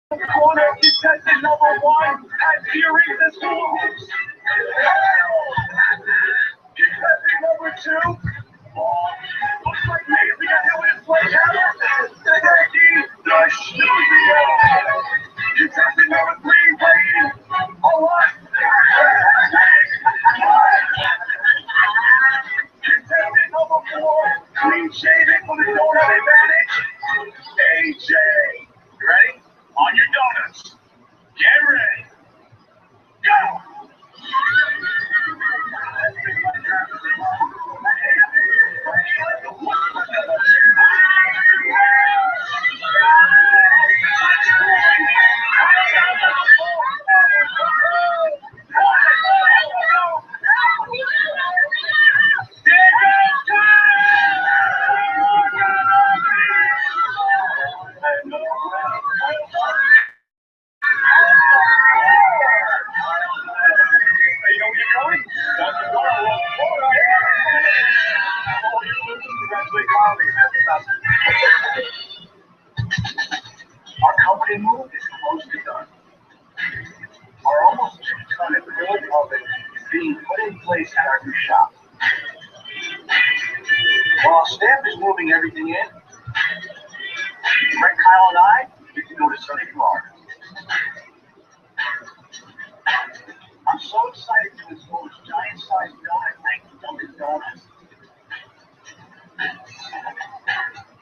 Corner contestant number one at Series the Schools. Contestant number two. Looks like Nancy got hit with his sledgehammer. Frankie the Studio. Contestant number three, waiting a lot. Contestant number four, clean shaven for the donut advantage. AJ. You ready? On your donuts. Get ready. Go! Our company move is close to done. Our almost 2-ton full oven is being put in place at our new shop. While our staff is moving everything in, Brett, Kyle, and I get to go to sunny Florida. I'm so excited to install this giant-sized donut thing from Dunkin' Donuts.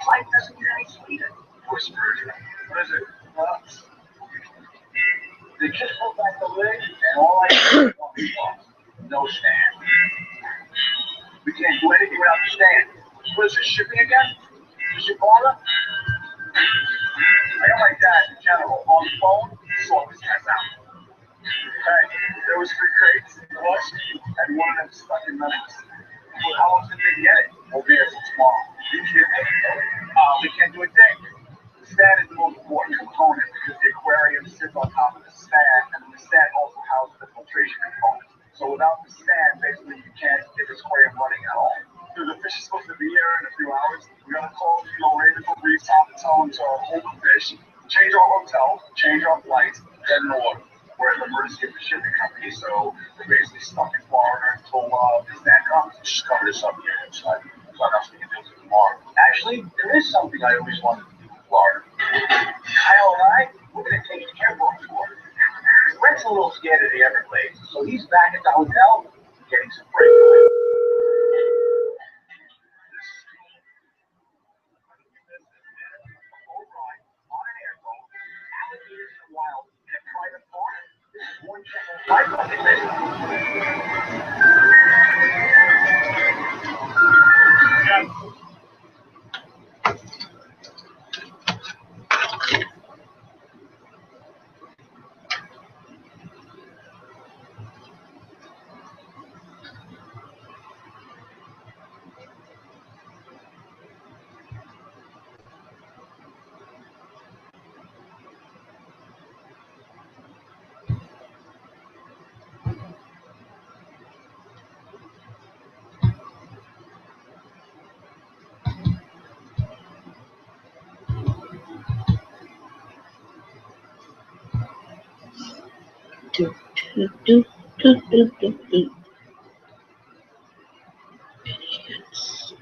Life doesn't get any sweeter. Whispered. What is it? They just pulled back the lid, and all I see is no stand. We can't do anything without the stand. What is this, shipping again? Is your father? I got my dad, in general, on the phone, sort his ass out. Hey, there was 3 crates, plus, and one of them stuck in Memphis. Well, how long did they get it? We'll be here till tomorrow. You kidding me? We can't do a thing. The stand is the most important component because the aquarium sits on top of the stand, and the stand also houses the filtration component. So without the stand, basically you can't get this aquarium running at all. So the fish is supposed to be here in a few hours. We're gonna call Ravenville Reef top and tell them to hold the fish, change our hotel, change our flights, then more. We're an emergency of the shipping company, so we're basically stuck in Florida until the stand comes. Just cover this up here inside. So else we can do it tomorrow. Actually, there is something I always wanted to do in Florida. Kyle and I, we're going to take a airboat tour. Brett's a little scared of the Everglades, so he's back at the hotel getting some break. Do, do, do, do, do, do, do. Idiots.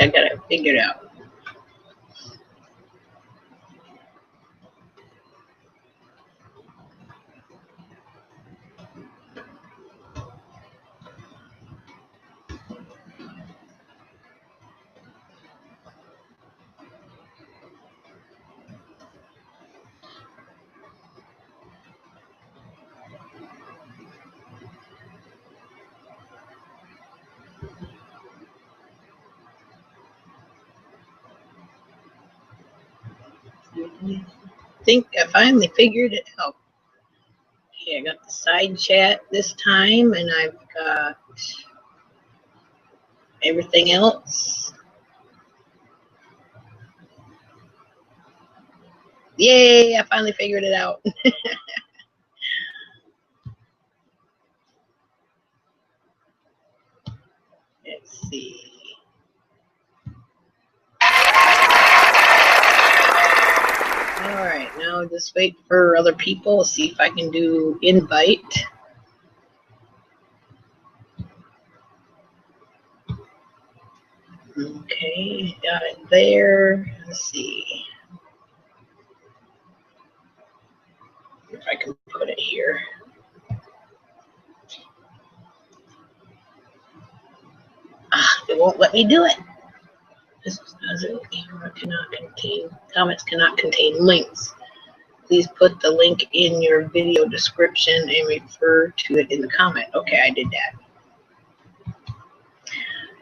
I gotta figure it out. I think I finally figured it out. Okay, I got the side chat this time, and I've got everything else. Yay, I finally figured it out. Let's see. All right, now just wait for other people. See if I can do invite. Okay, got it there. Let's see if I can put it here. It won't let me do it. This doesn't. Comments cannot contain links. Please put the link in your video description and refer to it in the comment. Okay, I did that.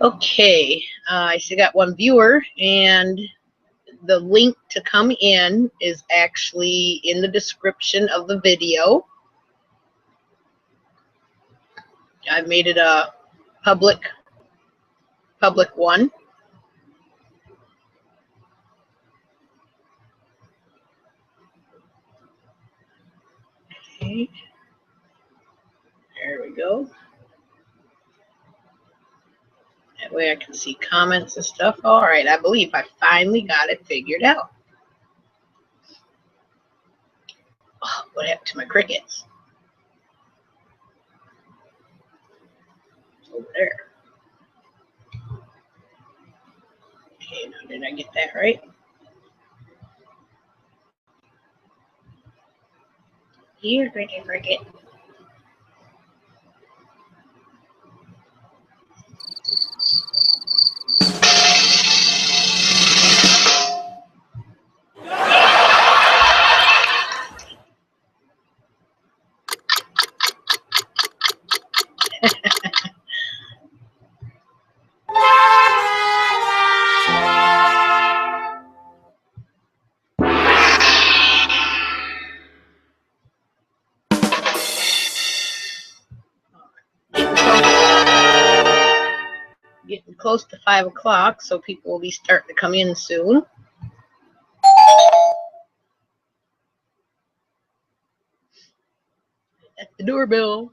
Okay, I still got one viewer, and the link to come in is actually in the description of the video. I've made it a public one. Okay, there we go. That way I can see comments and stuff. All right, I believe I finally got it figured out. Oh, what happened to my crickets? Over there. Okay, now did I get that right? Here, cricket. close to 5 o'clock, so people will be starting to come in soon. At the doorbell.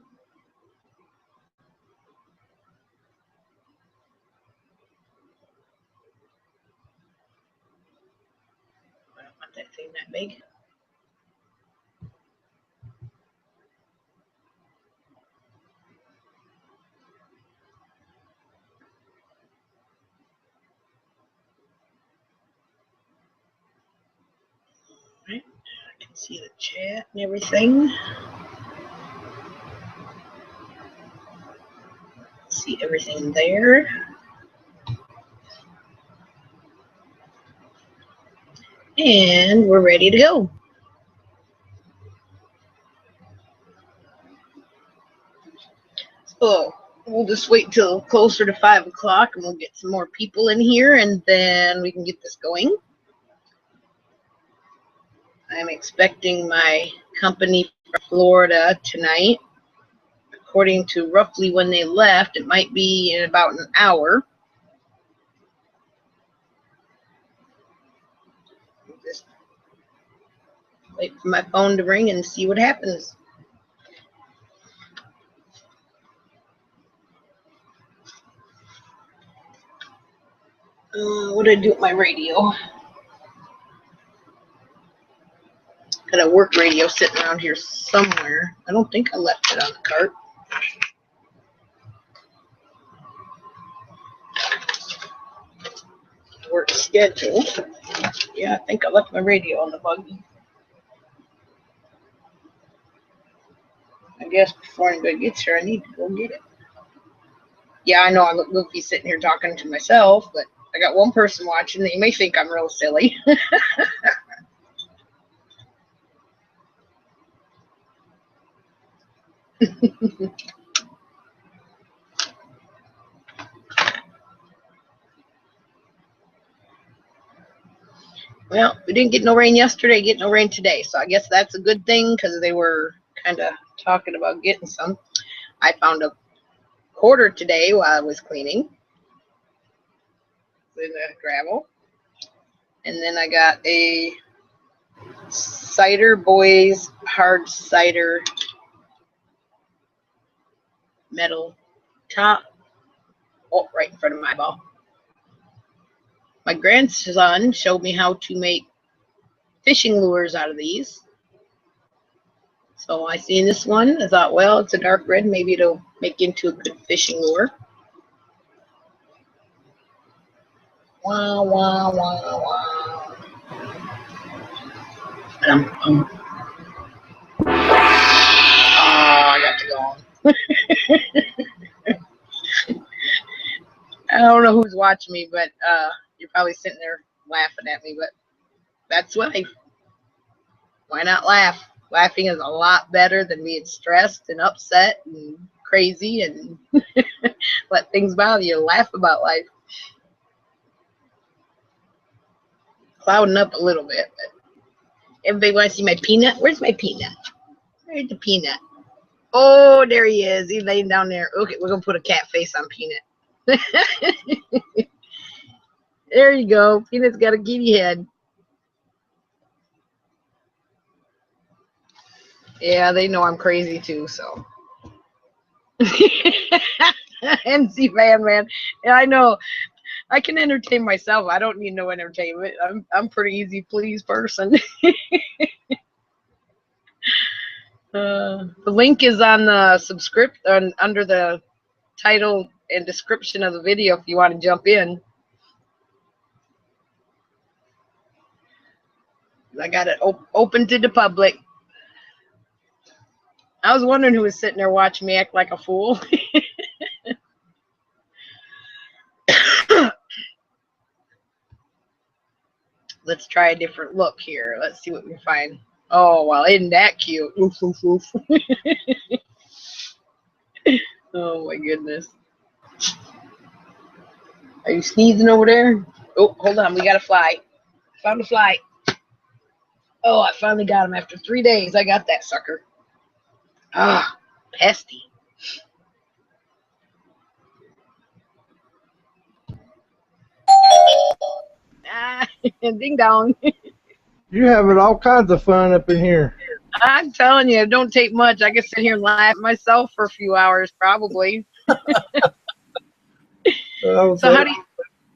I don't want that thing that big. Right. I can see the chat and everything. See everything there. And we're ready to go. So we'll just wait till closer to 5 o'clock and we'll get some more people in here and then we can get this going. I'm expecting my company from Florida tonight. According to roughly when they left, it might be in about an hour. Just wait for my phone to ring and see what happens. What did I do with my radio? Got a work radio sitting around here somewhere. I don't think I left it on the cart. Work schedule. Yeah, I think I left my radio on the buggy. I guess before anybody gets here, I need to go get it. Yeah, I know I look goofy sitting here talking to myself, but I got one person watching that you may think I'm real silly. Well, we didn't get no rain yesterday, get no rain today, so I guess that's a good thing because they were kind of talking about getting some. I found a quarter today while I was cleaning with the gravel. And then I got a Cider Boys hard cider metal top. Oh, right in front of my eyeball. My grandson showed me how to make fishing lures out of these. So I seen this one. I thought, well, it's a dark red. Maybe it'll make into a good fishing lure. Wow, wow, wow, wow. Oh, I got to go on. I don't know who's watching me, but you're probably sitting there laughing at me, but that's life. Why not laugh? Laughing is a lot better than being stressed and upset and crazy and let things bother you. Laugh about life. Clouding up a little bit, but everybody wants to see my peanut. Where's my peanut? Where's the peanut? Oh, there he is. He's laying down there. Okay, we're going to put a cat face on Peanut. There you go. Peanut's got a kitty head. Yeah, they know I'm crazy too, so. MC fan, man. Yeah, I know. I can entertain myself. I don't need no entertainment. I'm pretty easy please person. The link is on the under the title and description of the video if you want to jump in. I got it open to the public. I was wondering who was sitting there watching me act like a fool. Let's try a different look here. Let's see what we find. Oh, well, isn't that cute? Oof, oof, oof. Oh, my goodness. Are you sneezing over there? Oh, hold on. We got a fly. Found a fly. Oh, I finally got him after 3 days. I got that sucker. Ah, pesty. Ding dong. You're having all kinds of fun up in here. I'm telling you, it don't take much. I can sit here and laugh at myself for a few hours, probably. So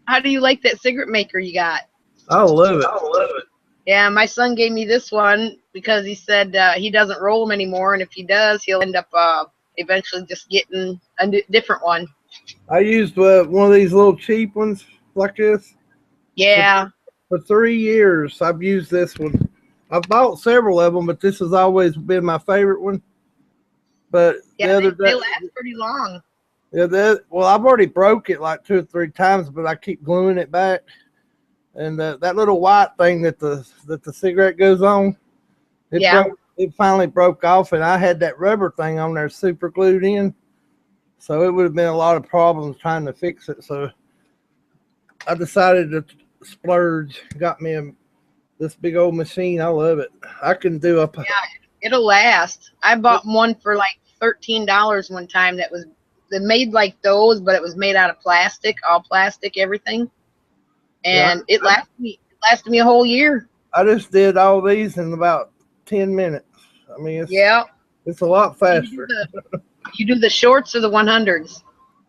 how do you like that cigarette maker you got? I love it. Yeah, my son gave me this one because he said he doesn't roll them anymore, and if he does, he'll end up eventually just getting a different one. I used one of these little cheap ones like this. Yeah. For 3 years, I've used this one. I've bought several of them, but this has always been my favorite one. But yeah, they last pretty long. Yeah, well, I've already broke it like 2 or 3 times, but I keep gluing it back. And that little white thing that the cigarette goes on, it finally broke off, and I had that rubber thing on there super glued in, so it would have been a lot of problems trying to fix it. So I decided to splurge, got me this big old machine. I love it. I can do up. Yeah, it'll last. I bought one for like $13 one time. That made like those, but it was made out of plastic, all plastic, everything. And it lasted me a whole year. I just did all these in about 10 minutes. I mean, it's a lot faster. You do the shorts or the 100s?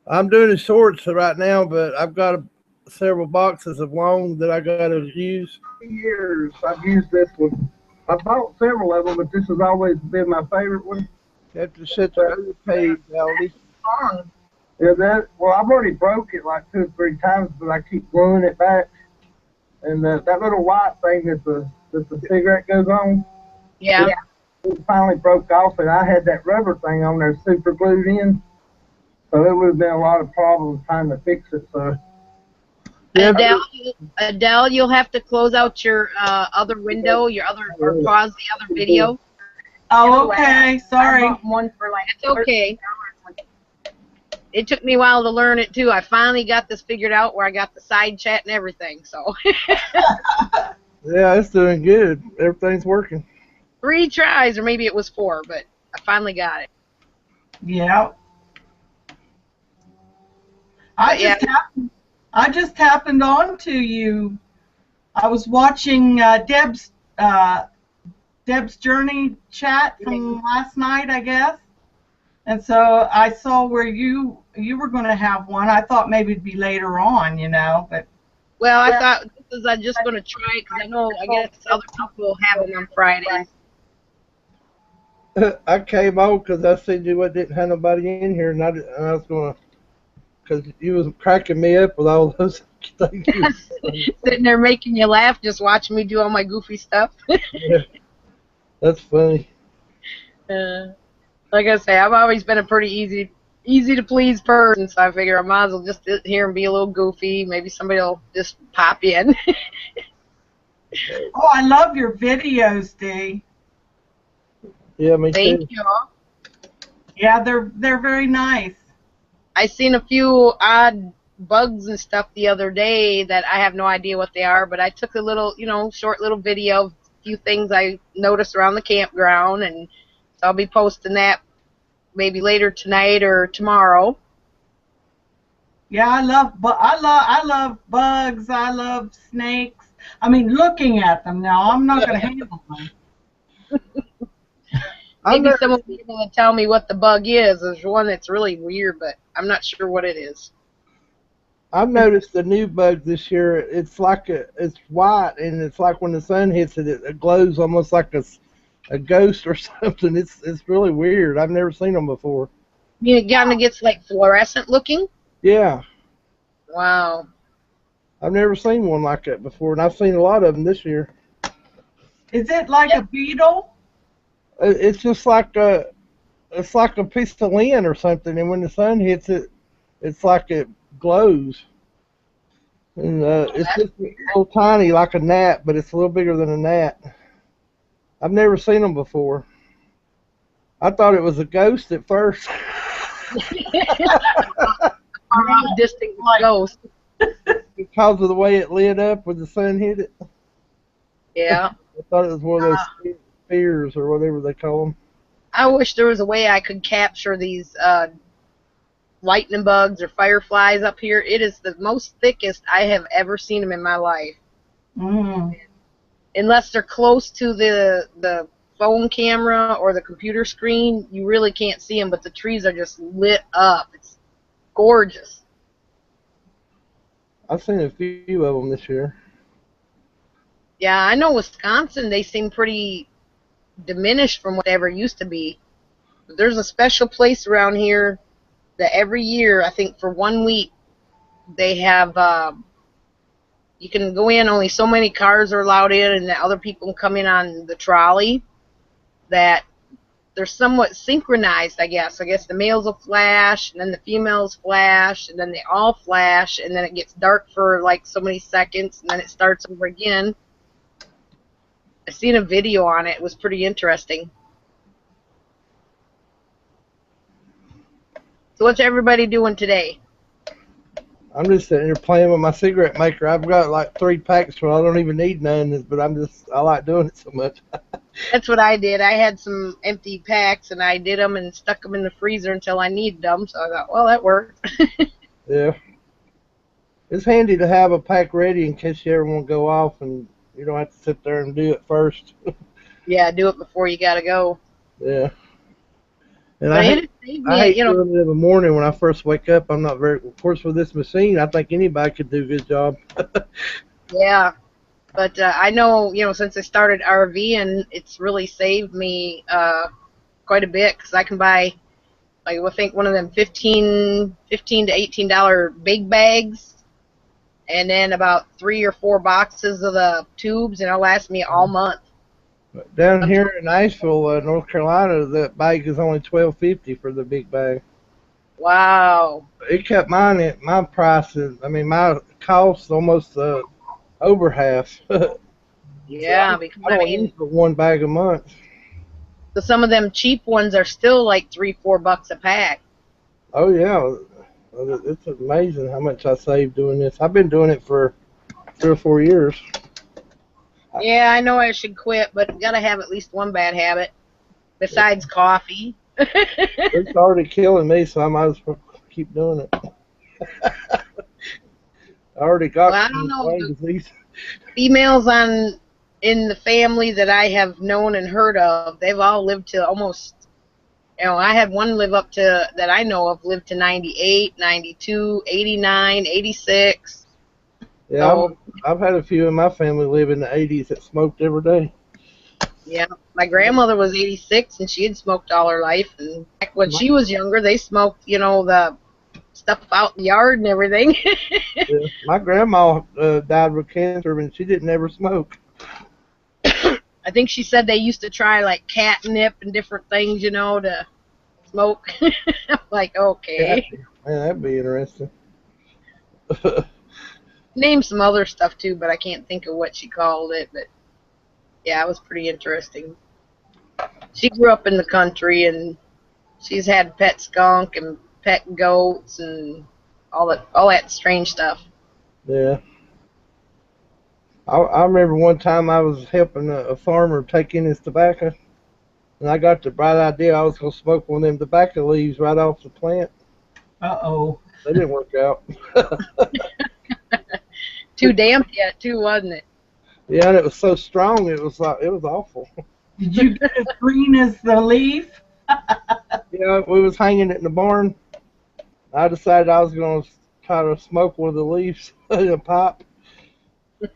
I'm doing the shorts right now, but I've got several boxes of long that I got to use. For years, I've used this one. I bought several of them, but this has always been my favorite one. You have to shut the other page, Aldi. Yeah, well, I've already broke it like 2 or 3 times, but I keep gluing it back. And that little white thing that the cigarette goes on, it finally broke off, and I had that rubber thing on there super glued in, so it would have been a lot of problems trying to fix it. So, Adele, you'll have to close out your other window, or pause the other video. Oh, okay. Sorry. One for like it's okay. It took me a while to learn it too. I finally got this figured out where I got the side chat and everything. So. Yeah, it's doing good. Everything's working. 3 tries, or maybe it was 4, but I finally got it. Yeah. I just happened on to you. I was watching Deb's Journey chat from last night, I guess. And so I saw where you were going to have one. I thought maybe it'd be later on, but. Well, I thought I'm just going to try it because I guess other people have them on Fridays. I came on because I said you didn't have nobody in here, and I was going to, because you was cracking me up with all those things. Sitting there making you laugh, just watching me do all my goofy stuff. Yeah, that's funny. Like I say, I've always been a pretty easy to please person, so I figure I might as well just sit here and be a little goofy. Maybe somebody will just pop in. Oh, I love your videos, Dee. Yeah, me too. Thank you. Yeah, they're very nice. I seen a few odd bugs and stuff the other day that I have no idea what they are, but I took a little, short little video of a few things I noticed around the campground, and so I'll be posting that maybe later tonight or tomorrow. Yeah, I love bugs. I love snakes. I mean, looking at them now. I'm not going to handle them. Maybe someone will be able to tell me what the bug is. There's one that's really weird, but I'm not sure what it is. I've noticed the new bug this year. It's like it's white, and it's like when the sun hits it, it glows almost like a ghost or something. It's really weird. I've never seen them before. You mean it kind of gets like fluorescent looking? Yeah. Wow. I've never seen one like that before, and I've seen a lot of them this year. Is it like a beetle? It's just like a piece of lint or something, and when the sun hits it, it's like it glows. And it's just a little tiny, like a gnat, but it's a little bigger than a gnat. I've never seen them before. I thought it was a ghost at first. Distant ghost. Because of the way it lit up when the sun hit it. Yeah. I thought it was one of those spheres or whatever they call them. I wish there was a way I could capture these lightning bugs or fireflies up here. It is the most thickest I have ever seen them in my life. Mm. Unless they're close to the phone camera or the computer screen, you really can't see them, but the trees are just lit up. It's gorgeous. I've seen a few of them this year. Yeah, I know Wisconsin, they seem pretty diminished from what they ever used to be. But there's a special place around here that every year, I think for 1 week, they have, you can go in, only so many cars are allowed in, and the other people can come in on the trolley, that they're somewhat synchronized, I guess. I guess the males will flash, and then the females flash, and then they all flash, and then it gets dark for like so many seconds, and then it starts over again. I seen a video on it. It was pretty interesting. So what's everybody doing today? I'm just sitting here playing with my cigarette maker. I've got like 3 packs, so I don't even need none, but I like doing it so much. That's what I did. I had some empty packs, and I did them and stuck them in the freezer until I needed them. So I thought, well, that worked. Yeah. It's handy to have a pack ready in case you ever want to go off and you don't have to sit there and do it first. Yeah, do it before you got to go. Yeah. And But I it hate saved me, you know. doing it in the morning when I first wake up. I'm not very, of course, with this machine, I think anybody could do a good job. Yeah. But I know, you know, since I started RVing, it's really saved me quite a bit, because I can buy, like, I think one of them $15 to $18 big bags, and then about 3 or 4 boxes of the tubes, and it'll last me all month. Down here in Asheville, North Carolina, that bag is only $12.50 for the big bag. Wow. It kept mine at my prices. I mean, my cost almost over half. Yeah, So because I don't use but 1 bag a month. so some of them cheap ones are still like $3-4 a pack. Oh yeah, it's amazing how much I saved doing this. I've been doing it for 3 or 4 years. Yeah, I know I should quit, but gotta have at least one bad habit besides coffee. It's already killing me, so I might as well keep doing it. I already got Well, I don't know. Lyme disease. Females in the family that I have known and heard of, they've all lived to almost, you know, I had one live up to, that I know of, lived to 98, 92, 89, 86. Yeah, So, I've had a few in my family live in the 80s that smoked every day. yeah, my grandmother was 86, and she had smoked all her life. And back when she was younger, they smoked, you know, the stuff out in the yard and everything. Yeah. My grandma died with cancer, and she didn't ever smoke. I think she said they used to try like catnip and different things, you know, to smoke. I'm like, okay. Yeah, man, that'd be interesting. Name some other stuff too, but I can't think of what she called it. But yeah, it was pretty interesting. She grew up in the country, and she's had pet skunk and pet goats and all that strange stuff. Yeah. I remember one time I was helping a farmer take in his tobacco, and I got the bright idea I was going to smoke one of them tobacco leaves right off the plant. Uh-oh. That didn't work out. Too damp yet, too, wasn't it? Yeah, and it was so strong, it was awful. Did you get as green as the leaf? Yeah, we was hanging it in the barn. I decided I was going to try to smoke one of the leaves in a pipe.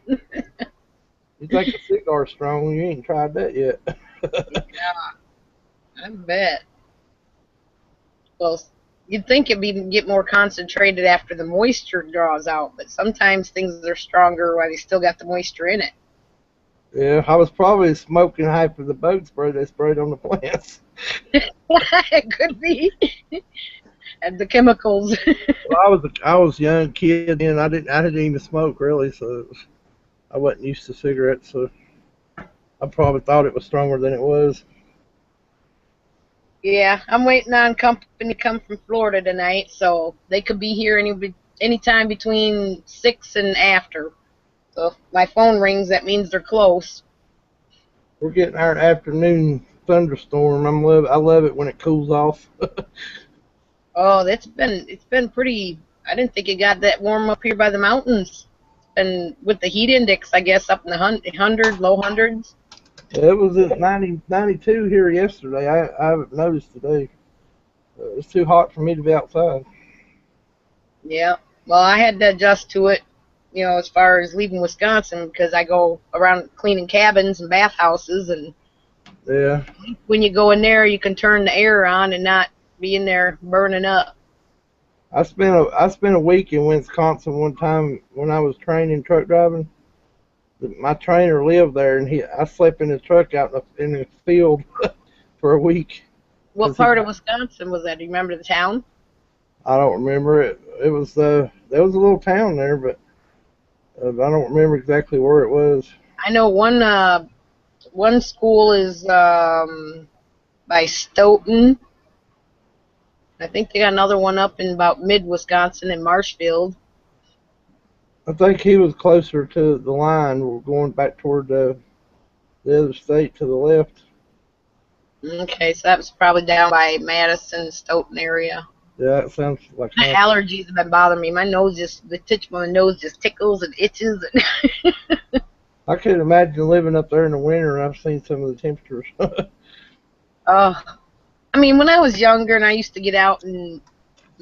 You think a cigar's strong? You ain't tried that yet. Yeah, I bet. Well, you'd think it'd get more concentrated after the moisture draws out, but sometimes things are stronger while they still got the moisture in it. Yeah, I was probably smoking half of the boat spray they sprayed on the plants. It could be. And the chemicals. Well, I was a young kid and I didn't even smoke really, so I wasn't used to cigarettes, so I probably thought it was stronger than it was. Yeah, I'm waiting on company to come from Florida tonight, so they could be here anytime between 6 and after. So if my phone rings, that means they're close. We're getting our afternoon thunderstorm. I love it when it cools off. Oh, it's been pretty. I didn't think it got that warm up here by the mountains. It's and with the heat index, I guess up in the low hundreds. Yeah, it was at 90, 92 here yesterday. I haven't noticed today. It's too hot for me to be outside. Yeah. Well, I had to adjust to it, you know, as far as leaving Wisconsin, because I go around cleaning cabins and bathhouses, and Yeah. when you go in there, you can turn the air on and not be in there burning up. I spent a week in Wisconsin one time when I was training truck driving. My trainer lived there, and I slept in the truck out in the field for a week. What part of Wisconsin was that? Do you remember the town? I don't remember it. It was there was a little town there, but I don't remember exactly where it was. I know one school is by Stoughton. I think they got another one up in about mid-Wisconsin in Marshfield. I think he was closer to the line. We're going back toward the other state to the left. Okay, so that was probably down by Madison, Stoughton area. Yeah, that sounds like My allergies have been bothering me. My nose the tip of my nose just tickles and itches. I could imagine living up there in the winter. I've seen some of the temperatures. I mean, when I was younger and I used to get out and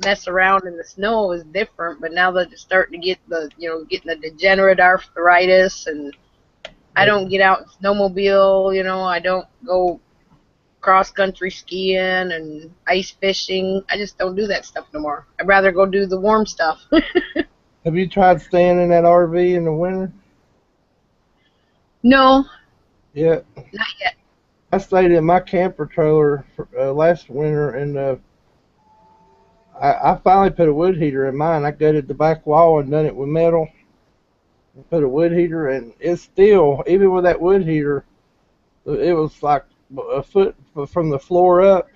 mess around in the snow, it was different. But now that it's starting to get getting the degenerate arthritis, and I don't get out and snowmobile. You know, I don't go cross-country skiing and ice fishing. I just don't do that stuff no more. I'd rather go do the warm stuff. Have you tried staying in that RV in the winter? No. Yeah. Not yet. I stayed in my camper trailer last winter, and I finally put a wood heater in mine. I gutted the back wall and done it with metal. And put a wood heater, and it's still, even with that wood heater, it was like a foot from the floor up.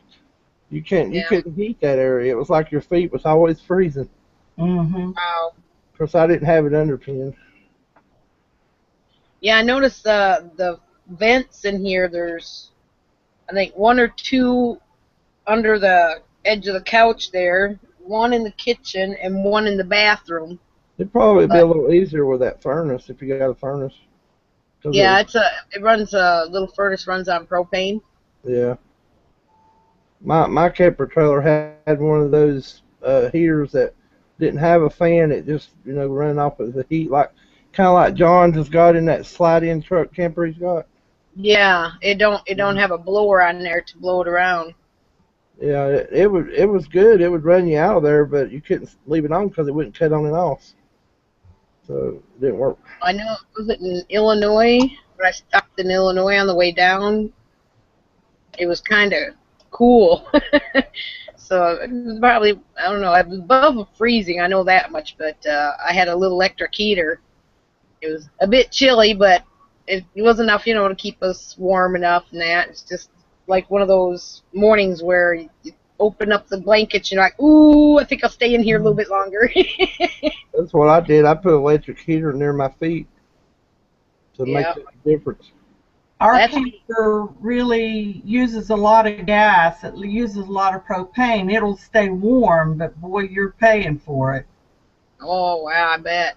You couldn't heat that area. It was like your feet was always freezing. Mm-hmm. Wow. Of course, I didn't have it underpinned. Yeah, I noticed the vents in here. There's, I think, one or two under the edge of the couch there, one in the kitchen, and one in the bathroom. It'd probably be a little easier with that furnace if you got a furnace. Yeah, it runs a little furnace runs on propane. Yeah. My camper trailer had one of those heaters that didn't have a fan. It just ran off of the heat, kind of like John's has got in that slide-in truck camper he's got. Yeah, it don't have a blower on there to blow it around. Yeah, it was good. It would run you out of there, but you couldn't leave it on because it wouldn't cut on and off. So it didn't work. I know, was it in Illinois? When I stopped in Illinois on the way down, it was kind of cool. So it was probably, I don't know, it was above freezing, I know that much, but I had a little electric heater. It was a bit chilly, but it was enough, to keep us warm enough and that. It's just like one of those mornings where you open up the blankets, you're like, ooh, I think I'll stay in here a little bit longer. That's what I did. I put an electric heater near my feet to make a difference. Our camper really uses a lot of gas. It uses a lot of propane. It'll stay warm, but boy, you're paying for it. Oh, wow, I bet.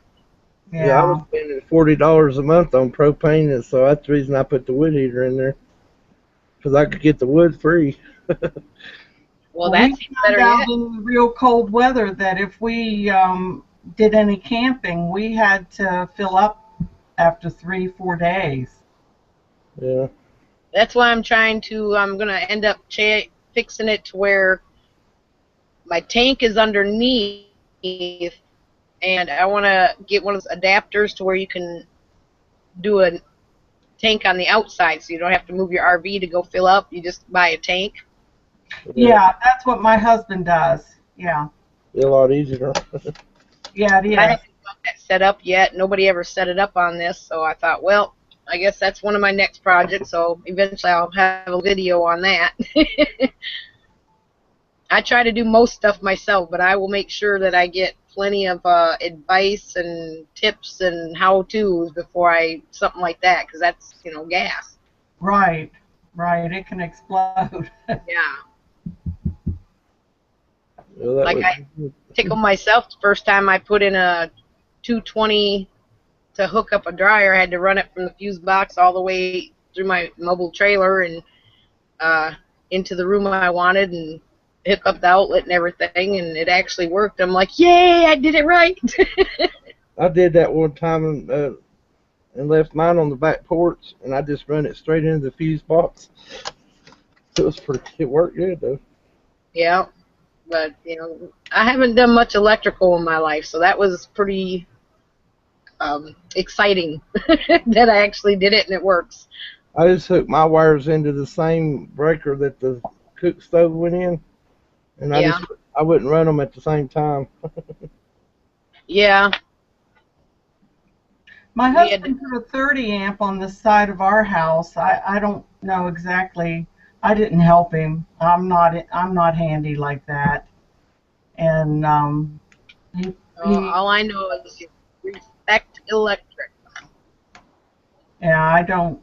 Yeah, I was spending $40 a month on propane, and so that's the reason I put the wood heater in there, because I could get the wood free. Well, that's better yet. In the real cold weather that if we did any camping, we had to fill up after 3-4 days. Yeah. That's why I'm going to end up fixing it to where my tank is underneath, and I want to get one of those adapters to where you can do a tank on the outside, so you don't have to move your RV to go fill up. You just buy a tank. Yeah, that's what my husband does. Yeah. Be a lot easier. Yeah, it is. I haven't got that set up yet. Nobody ever set it up on this, so I thought, well, I guess that's one of my next projects, so eventually I'll have a video on that. I try to do most stuff myself, but I will make sure that I get plenty of advice and tips and how-tos before something like that, because that's, gas. Right. It can explode. Yeah. Well, I tickled myself the first time I put in a 220 to hook up a dryer, I had to run it from the fuse box all the way through my mobile trailer and into the room I wanted and hook up the outlet and everything, and it actually worked. I'm like, yay, I did it right. I did that one time and left mine on the back porch, and I just run it straight into the fuse box. It worked good though. Yeah, but you know, I haven't done much electrical in my life, so that was pretty exciting that I actually did it and it works. I just hooked my wires into the same breaker that the cook stove went in, and I wouldn't run them at the same time. Yeah. My husband put a 30 amp on the side of our house. I don't know exactly. I didn't help him. I'm not handy like that. And all I know is respect electric. Yeah, I don't.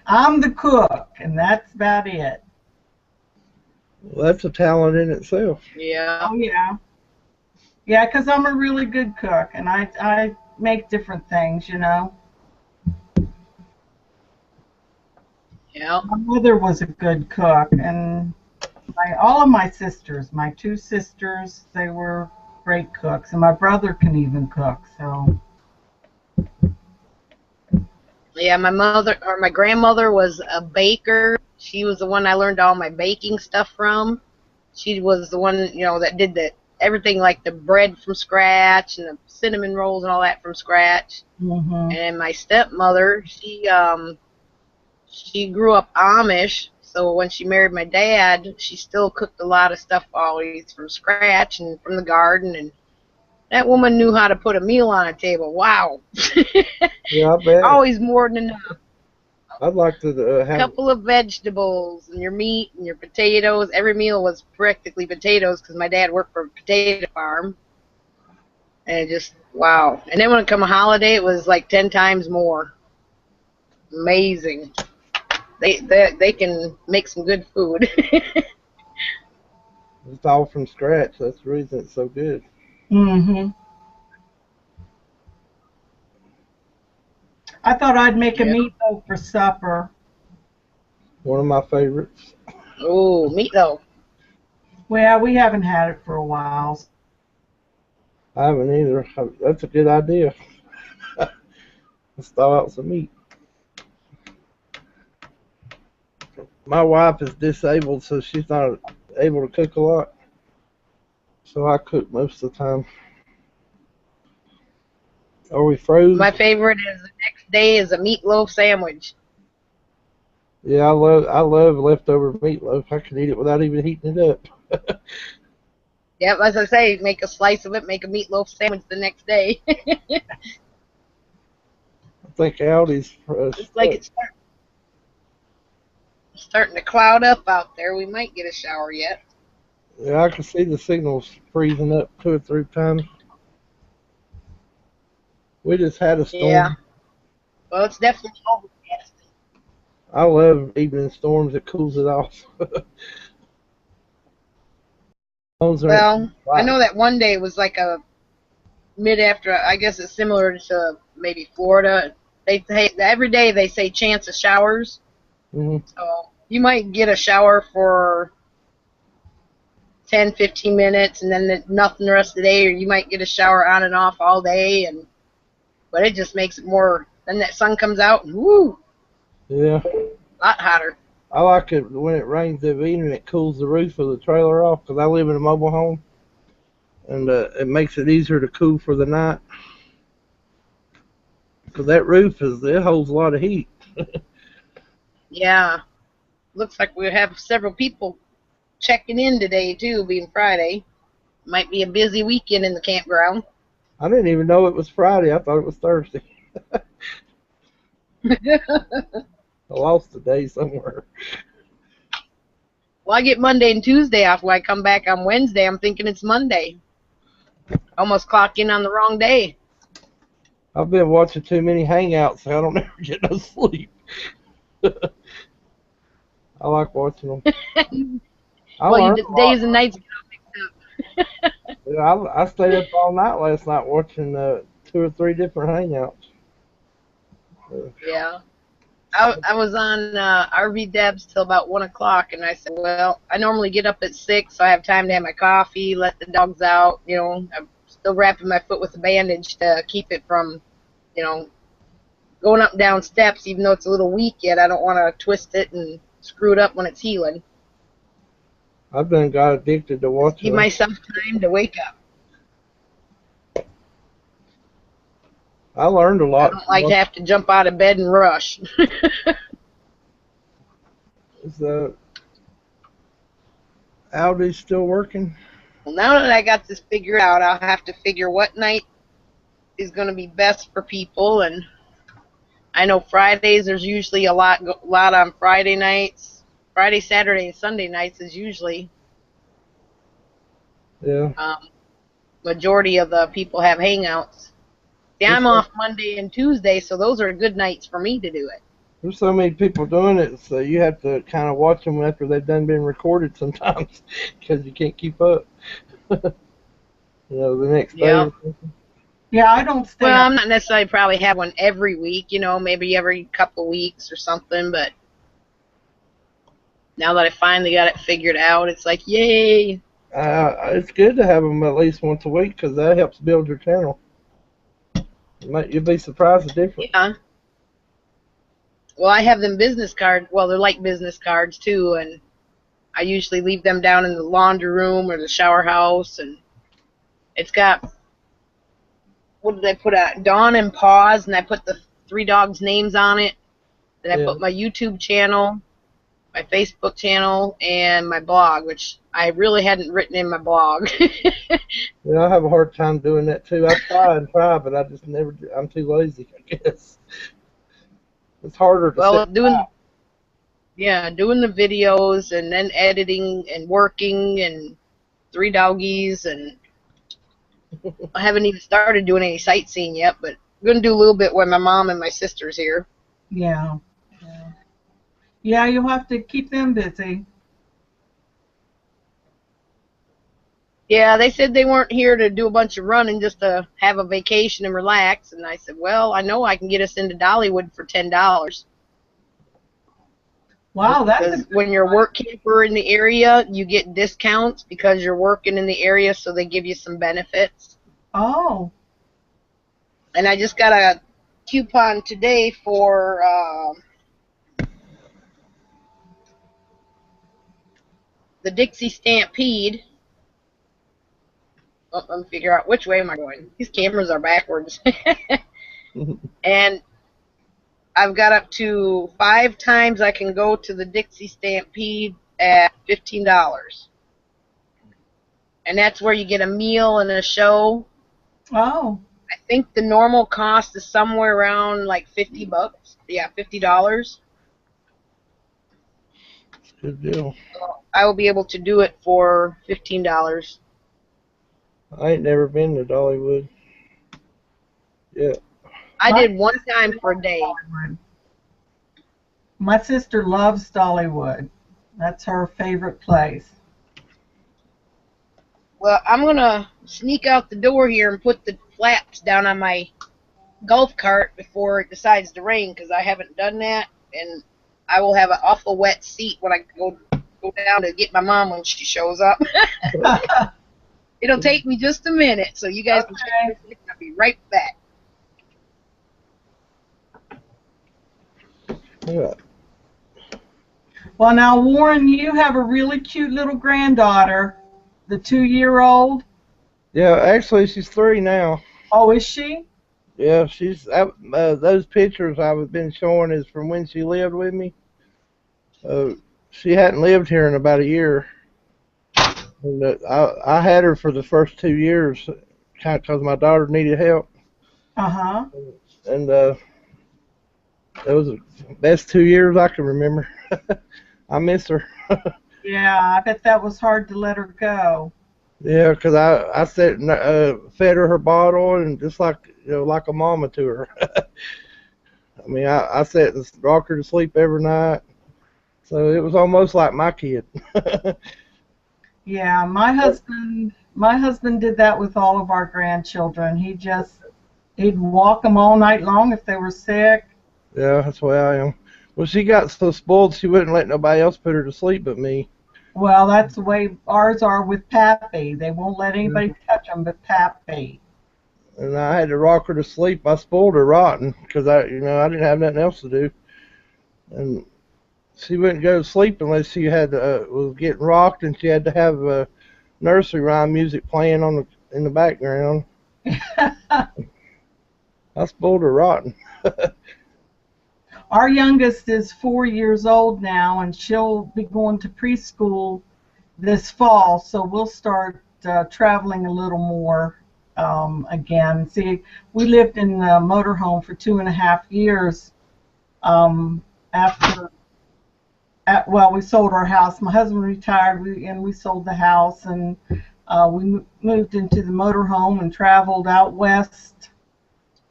I'm the cook, and that's about it. Well, that's a talent in itself. Yeah. Oh yeah. Yeah, because I'm a really good cook, and I make different things, you know. Yeah. My mother was a good cook, and all of my sisters, my two sisters, they were great cooks, and my brother can even cook. So. Yeah, my grandmother was a baker. She was the one I learned all my baking stuff from. She was the one, you know, that did everything like the bread from scratch and the cinnamon rolls and all that from scratch. Mm-hmm. And my stepmother, she grew up Amish, so when she married my dad, she still cooked a lot of stuff always from scratch and from the garden, and that woman knew how to put a meal on a table. Wow. Yeah, I bet. Always more than enough. I'd like to have a couple of vegetables and your meat and your potatoes. Every meal was practically potatoes because my dad worked for a potato farm. And it just, wow. And then when it come a holiday, it was like 10 times more. Amazing. They can make some good food. It's all from scratch. That's the reason it's so good. Mm-hmm. I thought I'd make a meatloaf for supper. One of my favorites. Oh, meatloaf. Well, we haven't had it for a while. I haven't either. That's a good idea. Let's thaw out some meat. My wife is disabled, so she's not able to cook a lot. So I cook most of the time. Are we frozen? My favorite is the next day is a meatloaf sandwich. Yeah, I love leftover meatloaf. I can eat it without even heating it up. Yep, as I say, make a slice of it, make a meatloaf sandwich the next day. I think Aldi's. It's like it's starting to cloud up out there. We might get a shower yet. Yeah, I can see the signals freezing up 2 or 3 times. We just had a storm. Yeah. Well, it's definitely overcast. I love evening storms. It cools it off. Well, I know that one day was like a mid-after. I guess it's similar to maybe Florida. Every day they say chance of showers. Mm-hmm. So you might get a shower for 10, 15 minutes and then nothing the rest of the day, or you might get a shower on and off all day, but it just makes it more. Then that sun comes out and woo. Yeah. A lot hotter. I like it when it rains at evening. It cools the roof of the trailer off because I live in a mobile home, and it makes it easier to cool for the night. Because that roof it holds a lot of heat. Yeah. Looks like we have several people checking in today too, being Friday. Might be a busy weekend in the campground. I didn't even know it was Friday. I thought it was Thursday. I lost a day somewhere. Well, I get Monday and Tuesday off. When I come back on Wednesday, I'm thinking it's Monday. Almost clocked in on the wrong day. I've been watching too many Hangouts, so I don't ever get no sleep. I like watching them. Well, the days and nights get all mixed up. Yeah, I stayed up all night last night watching 2 or 3 different hangouts. Yeah. I was on RV Debs till about 1 o'clock, and I said, well, I normally get up at 6, so I have time to have my coffee, let the dogs out. You know, I'm still wrapping my foot with a bandage to keep it from, you know, going up and down steps, even though it's a little weak yet. I don't want to twist it and screw it up when it's healing. I've been got addicted to Just watching give them. myself time to wake up. I learned a I lot don't from like to have to jump out of bed and rush. Is Aldi's still working? Well, now that I got this figured out, I'll have to figure what night is going to be best for people. And I know Fridays, there's usually a lot on Friday nights. Friday, Saturday, and Sunday nights is usually Yeah. majority of the people have hangouts. See, There's I'm so, off Monday and Tuesday, so those are good nights for me to do it. there's so many people doing it, so you have to kind of watch them after they've done been recorded sometimes, because you can't keep up. You know, the next day Yeah. or something. Yeah, I don't stay Well, up. I'm not necessarily probably have one every week, you know, maybe every couple weeks or something, but now that I finally got it figured out, it's like, yay. It's good to have them at least once a week, because that helps build your channel. You'll be surprised at the difference. Yeah. Well, I have them business cards. Well, they're like business cards, too, and I usually leave them down in the laundry room or the shower house, and it's got, what did I put out? Dawn and Paws, and I put the 3 dogs' names on it. Then I Yeah. put my YouTube channel, my Facebook channel, and my blog, which I really hadn't written in my blog. Yeah, I have a hard time doing that too. I try and try, but I just never do. I'm too lazy, I guess. It's harder to Well, set. doing the videos and then editing and working and 3 doggies, and I haven't even started doing any sightseeing yet, but I'm going to do a little bit when my mom and my sister's here. Yeah. Yeah, you'll have to keep them busy. Yeah, they said they weren't here to do a bunch of running, just to have a vacation and relax. And I said, well, I know I can get us into Dollywood for $10. Wow, that's a Because good when you're a price. work camper in the area, you get discounts because you're working in the area, so they give you some benefits. Oh, And I just got a coupon today for the Dixie Stampede. Oh, let me figure out which way am I going. These cameras are backwards. And I've got up to 5 times I can go to the Dixie Stampede at $15. And that's where you get a meal and a show. oh, I think the normal cost is somewhere around like $50. Yeah, $50. Good deal. So I will be able to do it for $15. I ain't never been to Dollywood. Yeah. I my did one sister time for a loves day. Dollywood. My sister loves Dollywood. That's her favorite place. Well, I'm going to sneak out the door here and put the flaps down on my golf cart before it decides to rain, because I haven't done that, and I will have an awful wet seat when I go down to get my mom when she shows up. It'll take me just a minute, so you guys can check Okay. this. I'll be right back. Yeah. Well, now, Warren, you have a really cute little granddaughter, the 2-year-old. Yeah. Actually, she's 3 now. Oh, is she? Yeah. Those pictures I've been showing is from when she lived with me. She hadn't lived here in about a year. And, I had her for the first 2 years, kind of because my daughter needed help, Uh-huh. and it was the best 2 years I can remember. I miss her. Yeah, I bet that was hard to let her go. Yeah, because I sat and fed her bottle, and just like like a mama to her. I mean, I sat and rocked her to sleep every night, so it was almost like my kid. Yeah, my husband My husband did that with all of our grandchildren. He'd walk them all night long if they were sick. Yeah, that's the way I am. Well, she got so spoiled she wouldn't let nobody else put her to sleep but me. Well, that's the way ours are with Pappy. They won't let anybody touch them but Pappy. And I had to rock her to sleep. I spoiled her rotten because I didn't have nothing else to do. And she wouldn't go to sleep unless she was getting rocked, and she had to have nursery rhyme music playing in the background. I spoiled her rotten. Our youngest is 4 years old now, and she'll be going to preschool this fall, so we'll start traveling a little more again. See, we lived in a motorhome for 2.5 years well, we sold our house. My husband retired, and we sold the house, and we moved into the motorhome and traveled out west.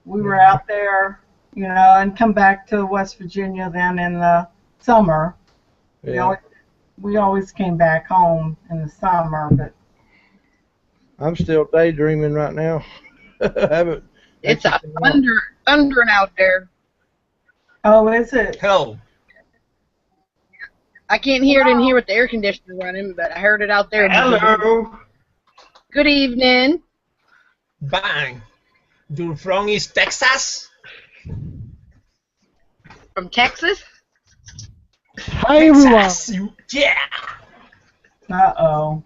We were out there, and come back to West Virginia then in the summer. Yeah. We always came back home in the summer, but I'm still daydreaming right now. It's a thundering out there. oh, is it? Hello. I can't hear it in here with the air conditioner running, but I heard it out there. Hello. Good evening. Bang. You're from East Texas? From Texas? Hi everyone. Texas, yeah. Uh-oh.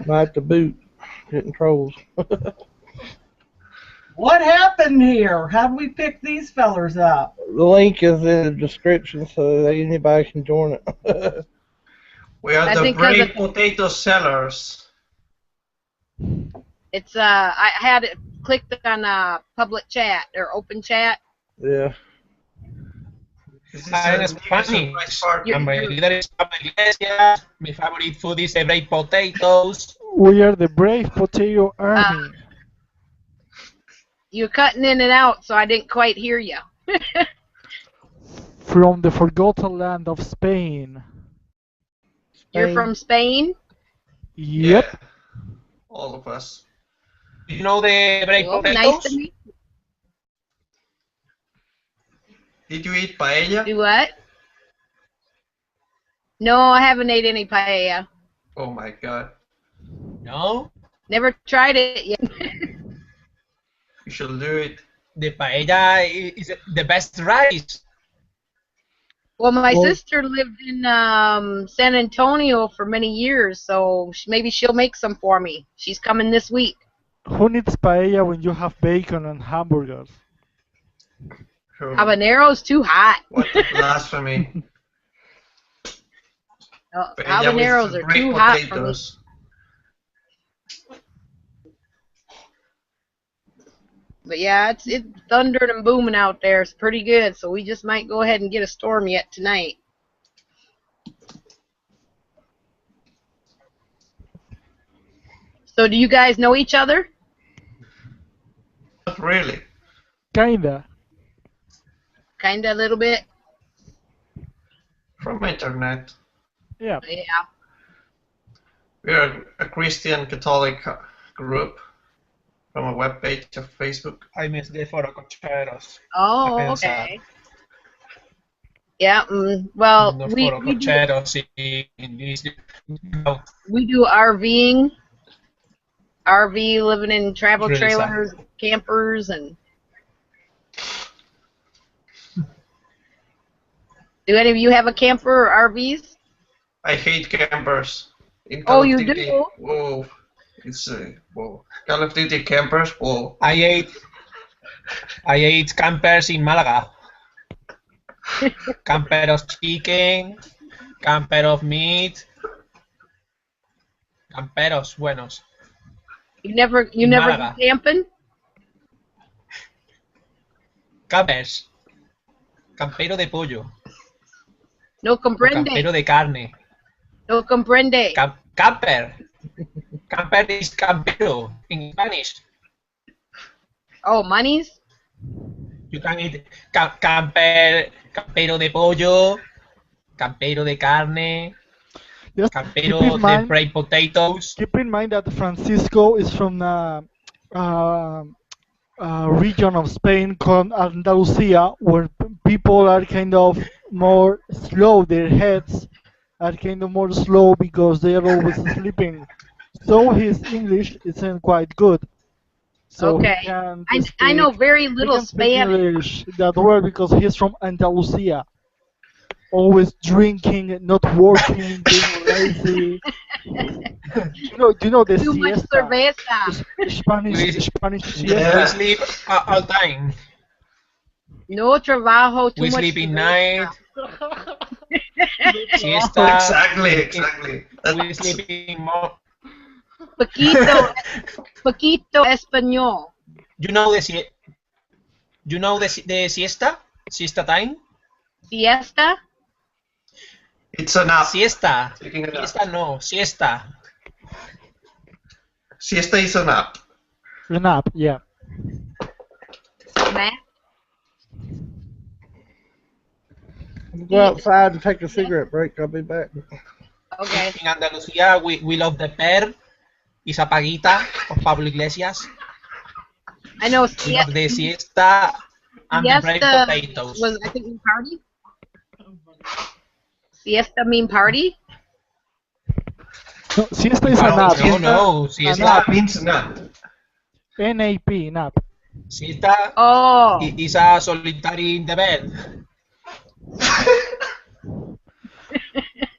Might the boot, getting trolls. What happened here? How did we pick these fellers up? The link is in the description, so that anybody can join it. We are I the think brave potato sellers. It's I had it clicked on public chat or open chat. Yeah. This is En a Spanish. surprise party. My líder es Pablo Iglesias. My favorite food is the baked potatoes. We are the Brave Potato Army. You're cutting in and out, so I didn't quite hear you. From the forgotten land of Spain. You're from Spain? Yep. Yeah, all of us. Do you know the baked Well, nice potatoes? to meet you. Did you eat paella? Do what? No, I haven't ate any paella. Oh my god. No. Never tried it yet. You should do it. The paella is the best rice. Well, my Well- sister lived in San Antonio for many years, so maybe she'll make some for me. She's coming this week. Who needs paella when you have bacon and hamburgers? Oh, Habanero's too hot. what a blasphemy. No, Paella habaneros with are brave too hot for me. potatoes. But yeah, it's thundering and booming out there. It's pretty good, so we just might go ahead and get a storm yet tonight. So do you guys know each other? Not really. Kinda. Kinda, a little bit. From internet. Yeah. Yeah. We are a Christian Catholic group from a web page of Facebook. I miss the forococheros. Oh, Pensar. okay. Yeah. Well, Los we forococheros in this. we do RVing. RV, living in travel Really sad. trailers, campers, and. Do any of you have a camper or RVs? I hate campers. In Oh, Call of you Duty, do? whoa. It's whoa. Call of Duty campers, whoa. I ate campers in Málaga. Camper of chicken, camper of meat, camperos buenos. You never In go Málaga. camping? Campers. Campero de pollo. No O comprende. campero de carne. No comprende. Camper. Camper is campero in Spanish. Oh, monies? You can eat campero de pollo, campero de carne. Just keep Campero in de mind, fried potatoes. keep in mind that Francisco is from uh, region of Spain called Andalusia, where people are kind of more slow. Their heads are kind of more slow because they are always sleeping. So his English isn't quite good. So Okay. I know very he little can speak Spanish. English that well because he's from Andalusia. Always drinking, not working, being lazy. You know the Too much siesta, cerveza. Spanish We siesta. sleep all time. No trabajo, too We much sleep in cerveza. night, siesta. Exactly. We sleep in more. Poquito español. You know the siesta? Siesta time? Siesta? It's a nap. Siesta. Taking a nap. Fiesta no, siesta. Siesta is a nap. An app, yeah. Matt? Go outside and take a cigarette break. I'll be back. Okay. In Andalusia, we love the per y Zapaguita of Pablo Iglesias. I know We love the siesta and the fried siesta potatoes. was, I think, mean party. Siesta mean party? No, siesta is a nap. No, siesta means nap. N-A-P, nap. Siesta Oh. is a solitary in the bed.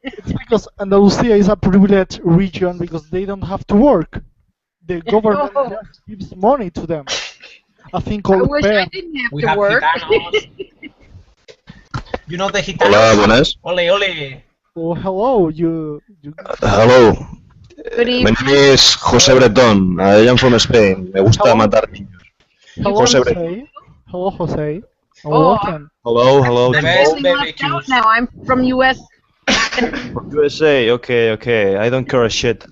It's because Andalusia is a privileged region because they don't have to work. The government just gives money to them. A thing I called wish PER. I didn't have We to have work. gitanos. You know the gitanos? Hola, buenas. Ole, ole. Oh, hello, you Hello. Good My evening. name is José Bretón. I am from Spain. Me gusta Hello. matar niños. Hello, Jose Jose. Hello, Jose. Oh, Welcome. Hello The to best all. Feeling left out barbecues. now. I'm from US. From USA, okay. I don't care a shit.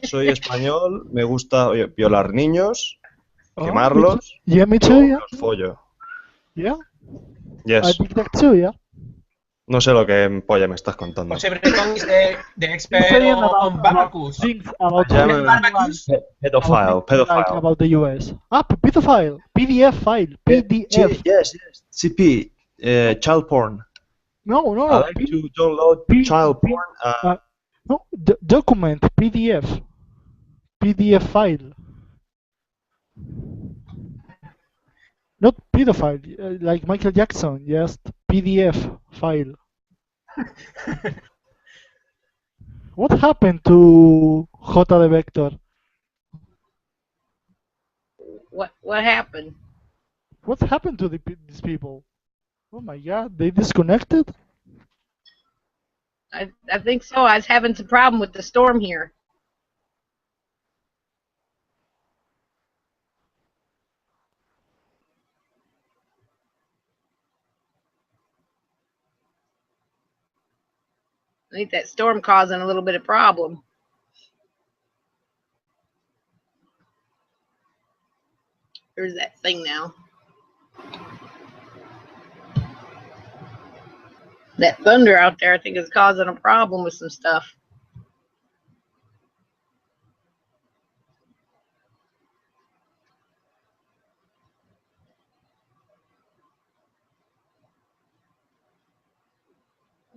Soy español, me gusta violar niños, quemarlos, Yeah, me y too, luego yeah. los follo. Yeah, I Yes. think that too, yeah. No sé lo que polla me estás contando. Jose Breton is the expert Saying on barbecues. things about I am things a Barbecues? pedophile. about the US. Ah, pedophile. PDF file. PDF. Yes. CP. Child porn. No. I like to download child porn. No, document. PDF. PDF file. Not pedophile, like Michael Jackson. Just PDF file. What happened to J de Vector? What happened? What happened to these people? Oh my god, they disconnected? I think so. I was having some problem with the storm here. I think that storm causing a little bit of problem. There's that thing now. That thunder out there, I think, is causing a problem with some stuff.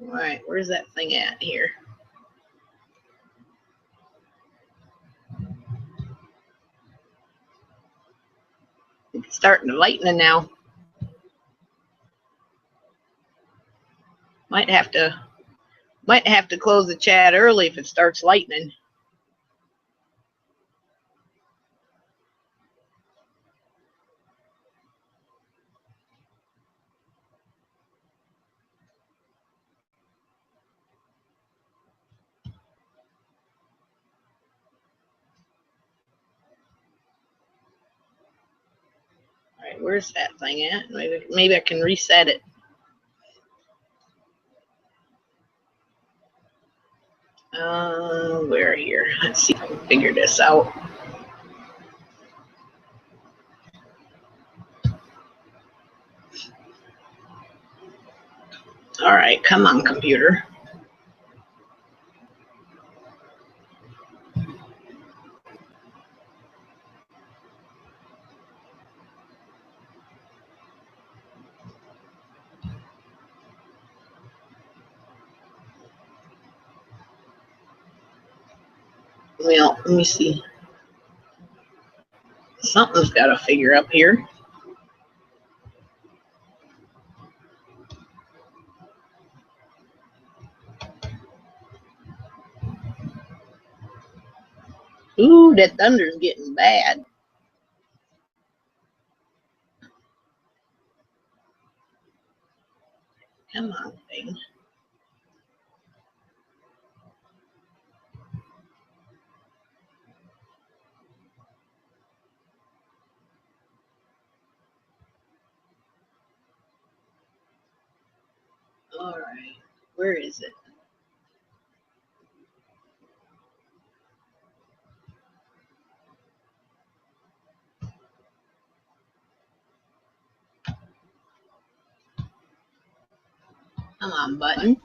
All right, where's that thing at here? It's starting to lighten now. Might have to close the chat early if it starts lightning. All right, where's that thing at? Maybe I can reset it. Where here? Let's see if I can figure this out. All right, come on, computer. Well, let me see. Something's got to figure up here. Ooh, that thunder's getting bad. Come on, thing. All right, where is it? Come on, button.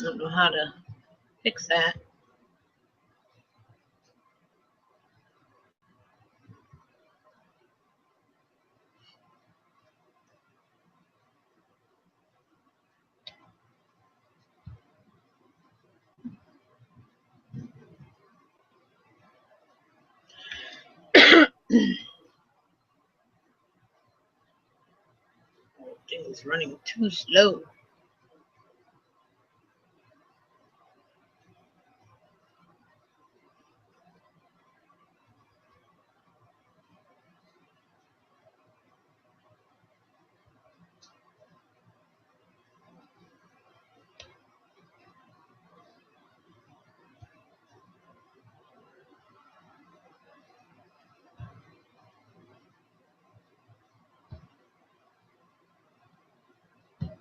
I don't know how to fix that. Thing's running too slow.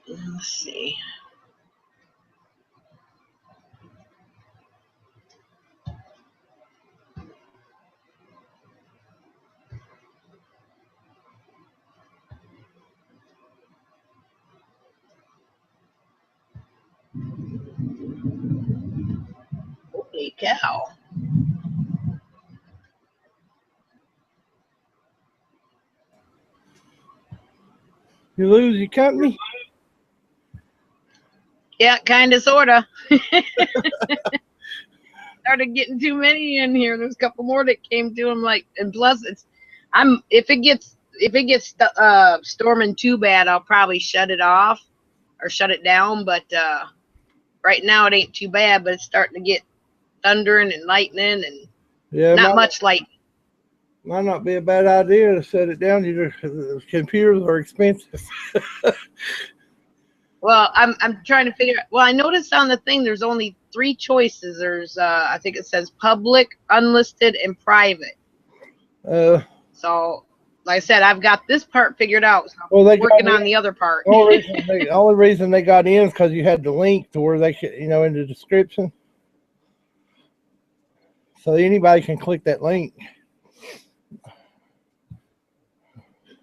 Let's see. Holy cow. You lose your company? Yeah, kind of, sort of. Started getting too many in here. There's a couple more that came to them, like, and plus if it gets storming too bad, I'll probably shut it off or shut it down. But right now it ain't too bad, but it's starting to get thundering and lightning and not much light. Might not be a bad idea to set it down. The computers are expensive. Well, I'm trying to figure out. Well, I noticed on the thing there's only 3 choices. There's I think it says public, unlisted, and private. So, like I said, I've got this part figured out. So I'm working on the other part. The only reason they got in is because you had the link to where they could, in the description. So anybody can click that link.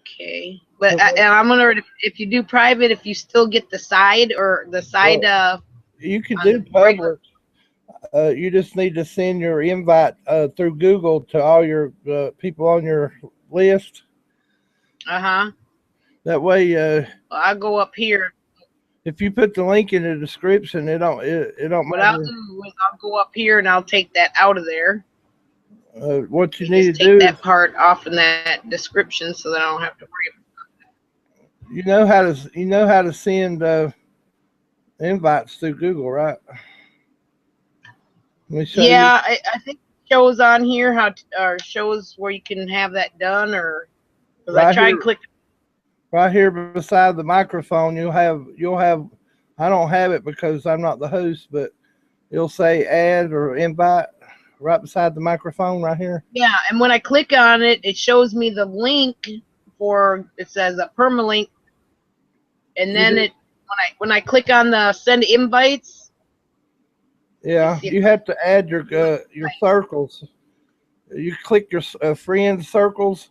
Okay, but I'm wondering if you do private, if you still get the side or the side. You can do public. You just need to send your invite through Google to all your people on your list. That way. Well, I'll go up here. If you put the link in the description, it don't What matter. I'll do is I'll go up here and I'll take that out of there. What you need to do is take that part off in that description so that I don't have to worry about it. You know how to send invites through Google, right? Let me show you. I think it shows on here or shows where you can have that done, or right I try and click. Right here beside the microphone, you'll have. I don't have it because I'm not the host, but you'll say add or invite. right beside the microphone right here. Yeah, and when I click on it, it shows me the link for, it says a permalink, and then it when I click on the send invites. Yeah, you have to add your circles. You click your friends circles,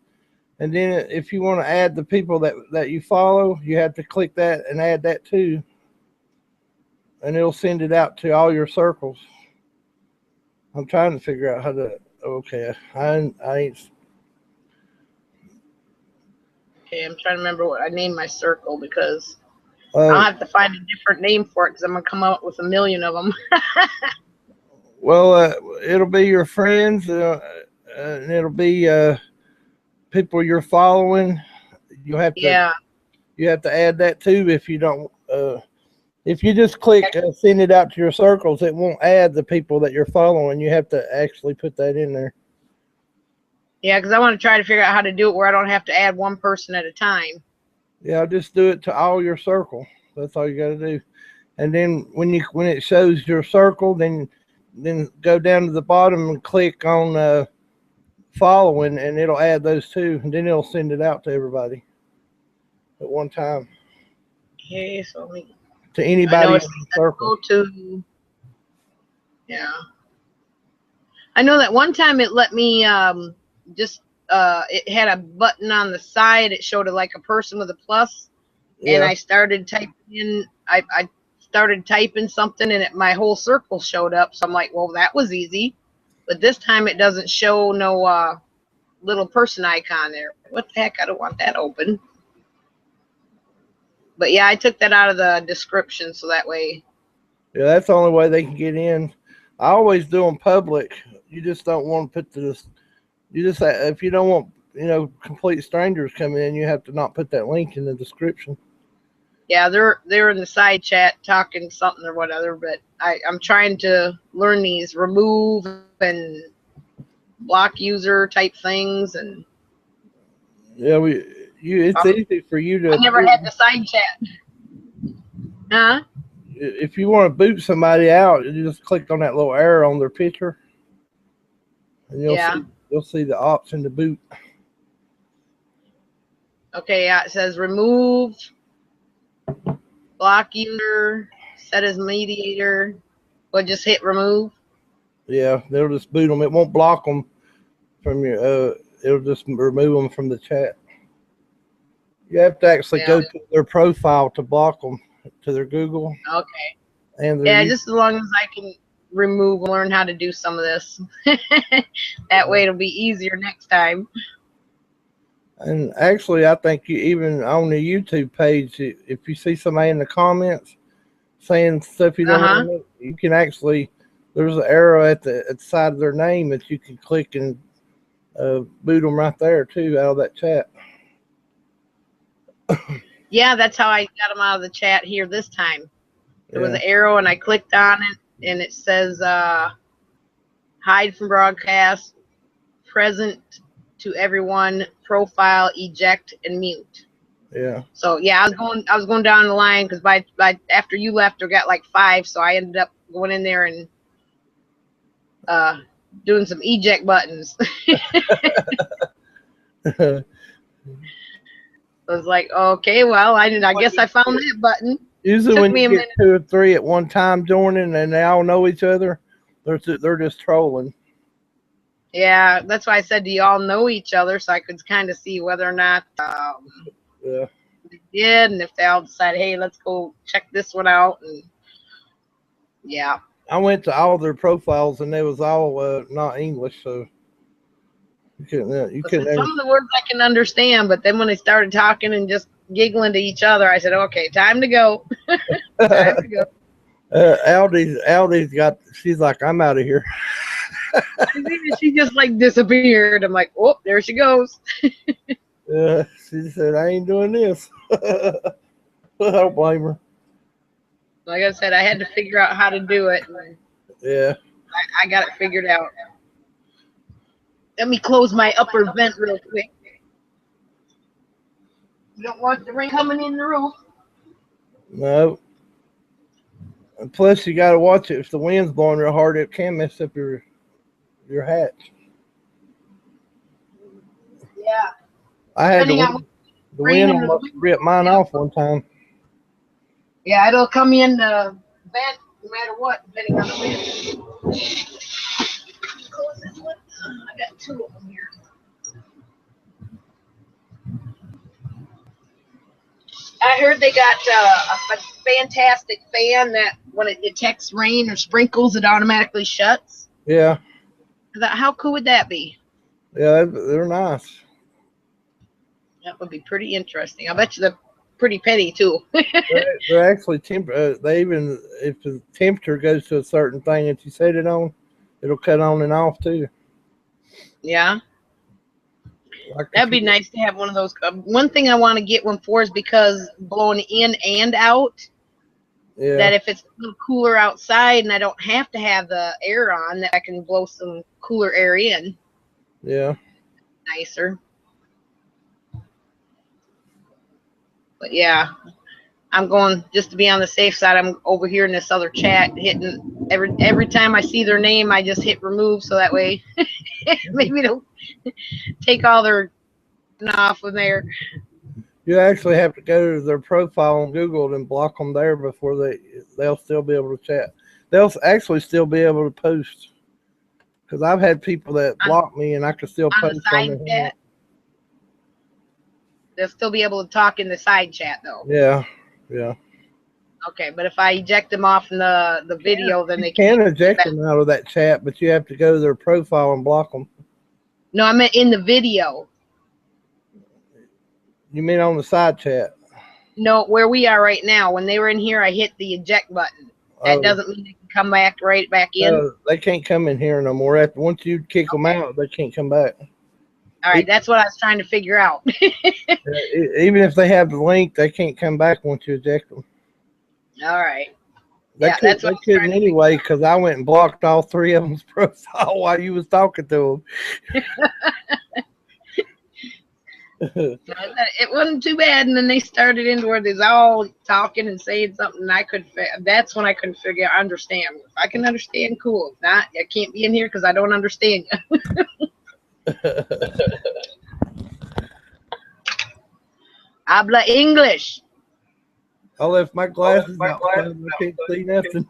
and then if you want to add the people that you follow, you have to click that and add that too, and it'll send it out to all your circles. I'm trying to figure out how to. Okay, I ain't. Okay, I'm trying to remember what I named my circle, because I'll have to find a different name for it, because I'm gonna come up with a million of them. Well, it'll be your friends, and it'll be people you're following. You have to. You have to add that too. If you don't, if you just click send it out to your circles, it won't add the people that you're following. You have to actually put that in there. Yeah, because I want to try to figure out how to do it where I don't have to add one person at a time. Yeah, just do it to all your circle. That's all you got to do. And then when it shows your circle, then go down to the bottom and click on following, and it'll add those two, and then it'll send it out to everybody at one time. Okay, so let me, to anybody in the circle. Yeah. I know that one time it let me it had a button on the side. It showed it like a person with a plus, and I started typing in. I started typing something, and my whole circle showed up. So I'm like, well, that was easy. But this time it doesn't show no little person icon there. What the heck? I don't want that open. But yeah, I took that out of the description so that way. Yeah, that's the only way they can get in. I always do them public. You just don't want to put this. You just, if you don't want, complete strangers coming in, you have to not put that link in the description. Yeah, they're in the side chat talking something or whatever, but I'm trying to learn these remove and block user type things, and yeah, it's easy for you to. I never had the side chat. Huh? If you want to boot somebody out, you just click on that little arrow on their picture, and you'll see the option to boot. Okay, yeah, it says remove, block user, set as mediator. Well, just hit remove. Yeah, they'll just boot them. It won't block them from your. It'll just remove them from the chat. You have to actually go to their profile to block them, to their Google. Okay. And just as long as I can remove and learn how to do some of this. That way it'll be easier next time. And actually, I think you even on the YouTube page, if you see somebody in the comments saying stuff you don't want to know, you can actually, there's an arrow at the side of their name that you can click and boot them right there too out of that chat. Yeah, that's how I got them out of the chat here this time. There was an arrow, and I clicked on it, and it says hide from broadcast, present to everyone, profile, eject, and mute. Yeah. So yeah, I was going down the line, because by after you left, I got like 5, so I ended up going in there and doing some eject buttons. I was like, okay, well, I guess I found that button. Usually when you get 2 or 3 at one time joining and they all know each other, they're just trolling. Yeah, that's why I said, do you all know each other? So I could kind of see whether or not they did, and if they all decide, hey, let's go check this one out. And yeah. I went to all their profiles, and they was all not English, so you couldn't. Some of the words I can understand, but then when they started talking and just giggling to each other, I said, okay, time to go. Time to go. Aldi's got, she's like, I'm out of here. She just like disappeared. I'm like, oh, there she goes. She said, I ain't doing this. I don't blame her. Like I said, I had to figure out how to do it. Yeah. I got it figured out. Let me close my upper vent real quick. You don't want the rain coming in the roof. No. And plus, you got to watch it. If the wind's blowing real hard, it can mess up your your hatch. Yeah. I had Depending on the wind almost ripped mine off one time. Yeah, it'll come in the vent no matter what, depending on the wind. Close this one. I got two of them here. I heard they got a fantastic fan that when it detects rain or sprinkles, it automatically shuts. Yeah. I thought, how cool would that be? Yeah, they're nice. That would be pretty interesting. I bet you they're pretty penny too. they're actually they even if the temperature goes to a certain thing that you set it on, it'll cut on and off too. Yeah. Like That'd be nice to have one of those. One thing I want to get one for is because blowing in and out. Yeah. That if it's a little cooler outside and I don't have to have the air on, that I can blow some cooler air in. Yeah. Nicer. But yeah, I'm going just to be on the safe side. I'm over here in this other chat hitting every time I see their name, I just hit remove so that way maybe they'll take all their off of there. You actually have to go to their profile on Google and block them there before they'll still be able to chat. They'll actually still be able to post. Because I've had people that block me and I can still post on the chat. They'll still be able to talk in the side chat though. Yeah, yeah. Okay, but if I eject them off in the video, then they can eject them out of that chat, but you have to go to their profile and block them. No, I meant in the video. You mean on the side chat? No, where we are right now. When they were in here, I hit the eject button. That doesn't mean they can come back right back in. No, they can't come in here no more. Once you kick them out, they can't come back. All right, that's what I was trying to figure out. Even if they have the link, they can't come back once you eject them. All right. That's what they couldn't anyway, because I went and blocked all three of them's profile while you was talking to them. It wasn't too bad, and then they started into where they's all talking and saying something, and I couldn't. That's when I couldn't understand. If I can understand, cool. If not, I can't be in here because I don't understand you. Habla English. I left my glasses out. I can't see nothing.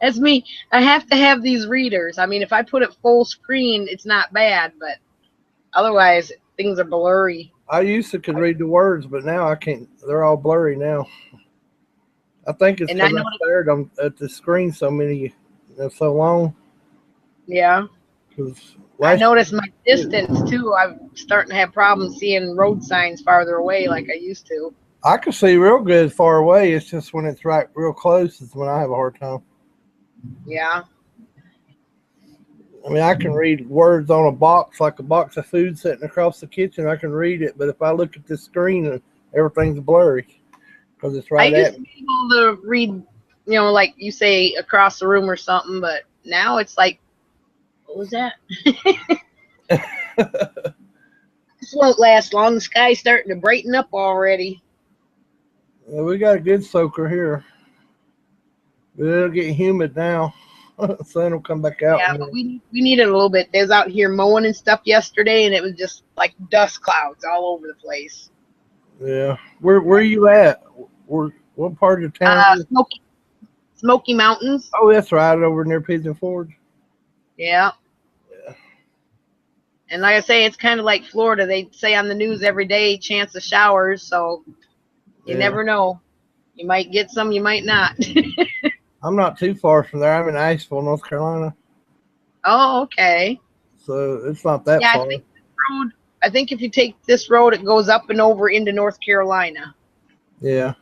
That's me. I have to have these readers. I mean, if I put it full screen, it's not bad, but otherwise, things are blurry. I used to could read the words, but now I can't. They're all blurry now. I think it's because I stared at the screen so long. Yeah. I noticed my distance too. I'm starting to have problems seeing road signs farther away like I used to. I can see real good far away. It's just when it's right real close is when I have a hard time. Yeah. I mean, I can read words on a box, like a box of food sitting across the kitchen. I can read it, but if I look at the screen, everything's blurry because it's right at me. I used to be able to read, like you say, across the room or something, but now it's like, what was that? This won't last long. The sky's starting to brighten up already. Yeah, we got a good soaker here. But it'll get humid now. Sun will come back out. Yeah, but we need it a little bit. They was out here mowing and stuff yesterday, and it was just like dust clouds all over the place. Yeah. Where are you at? What part of town? Smoky Mountains. Oh, that's right, over near Pigeon Forge. Yeah. Yeah. And like I say, it's kind of like Florida. They say on the news every day, chance of showers, so you never know. You might get some, you might not. I'm not too far from there. I'm in Asheville, North Carolina. Oh, okay. So it's not that far. I think if you take this road, it goes up and over into North Carolina. Yeah.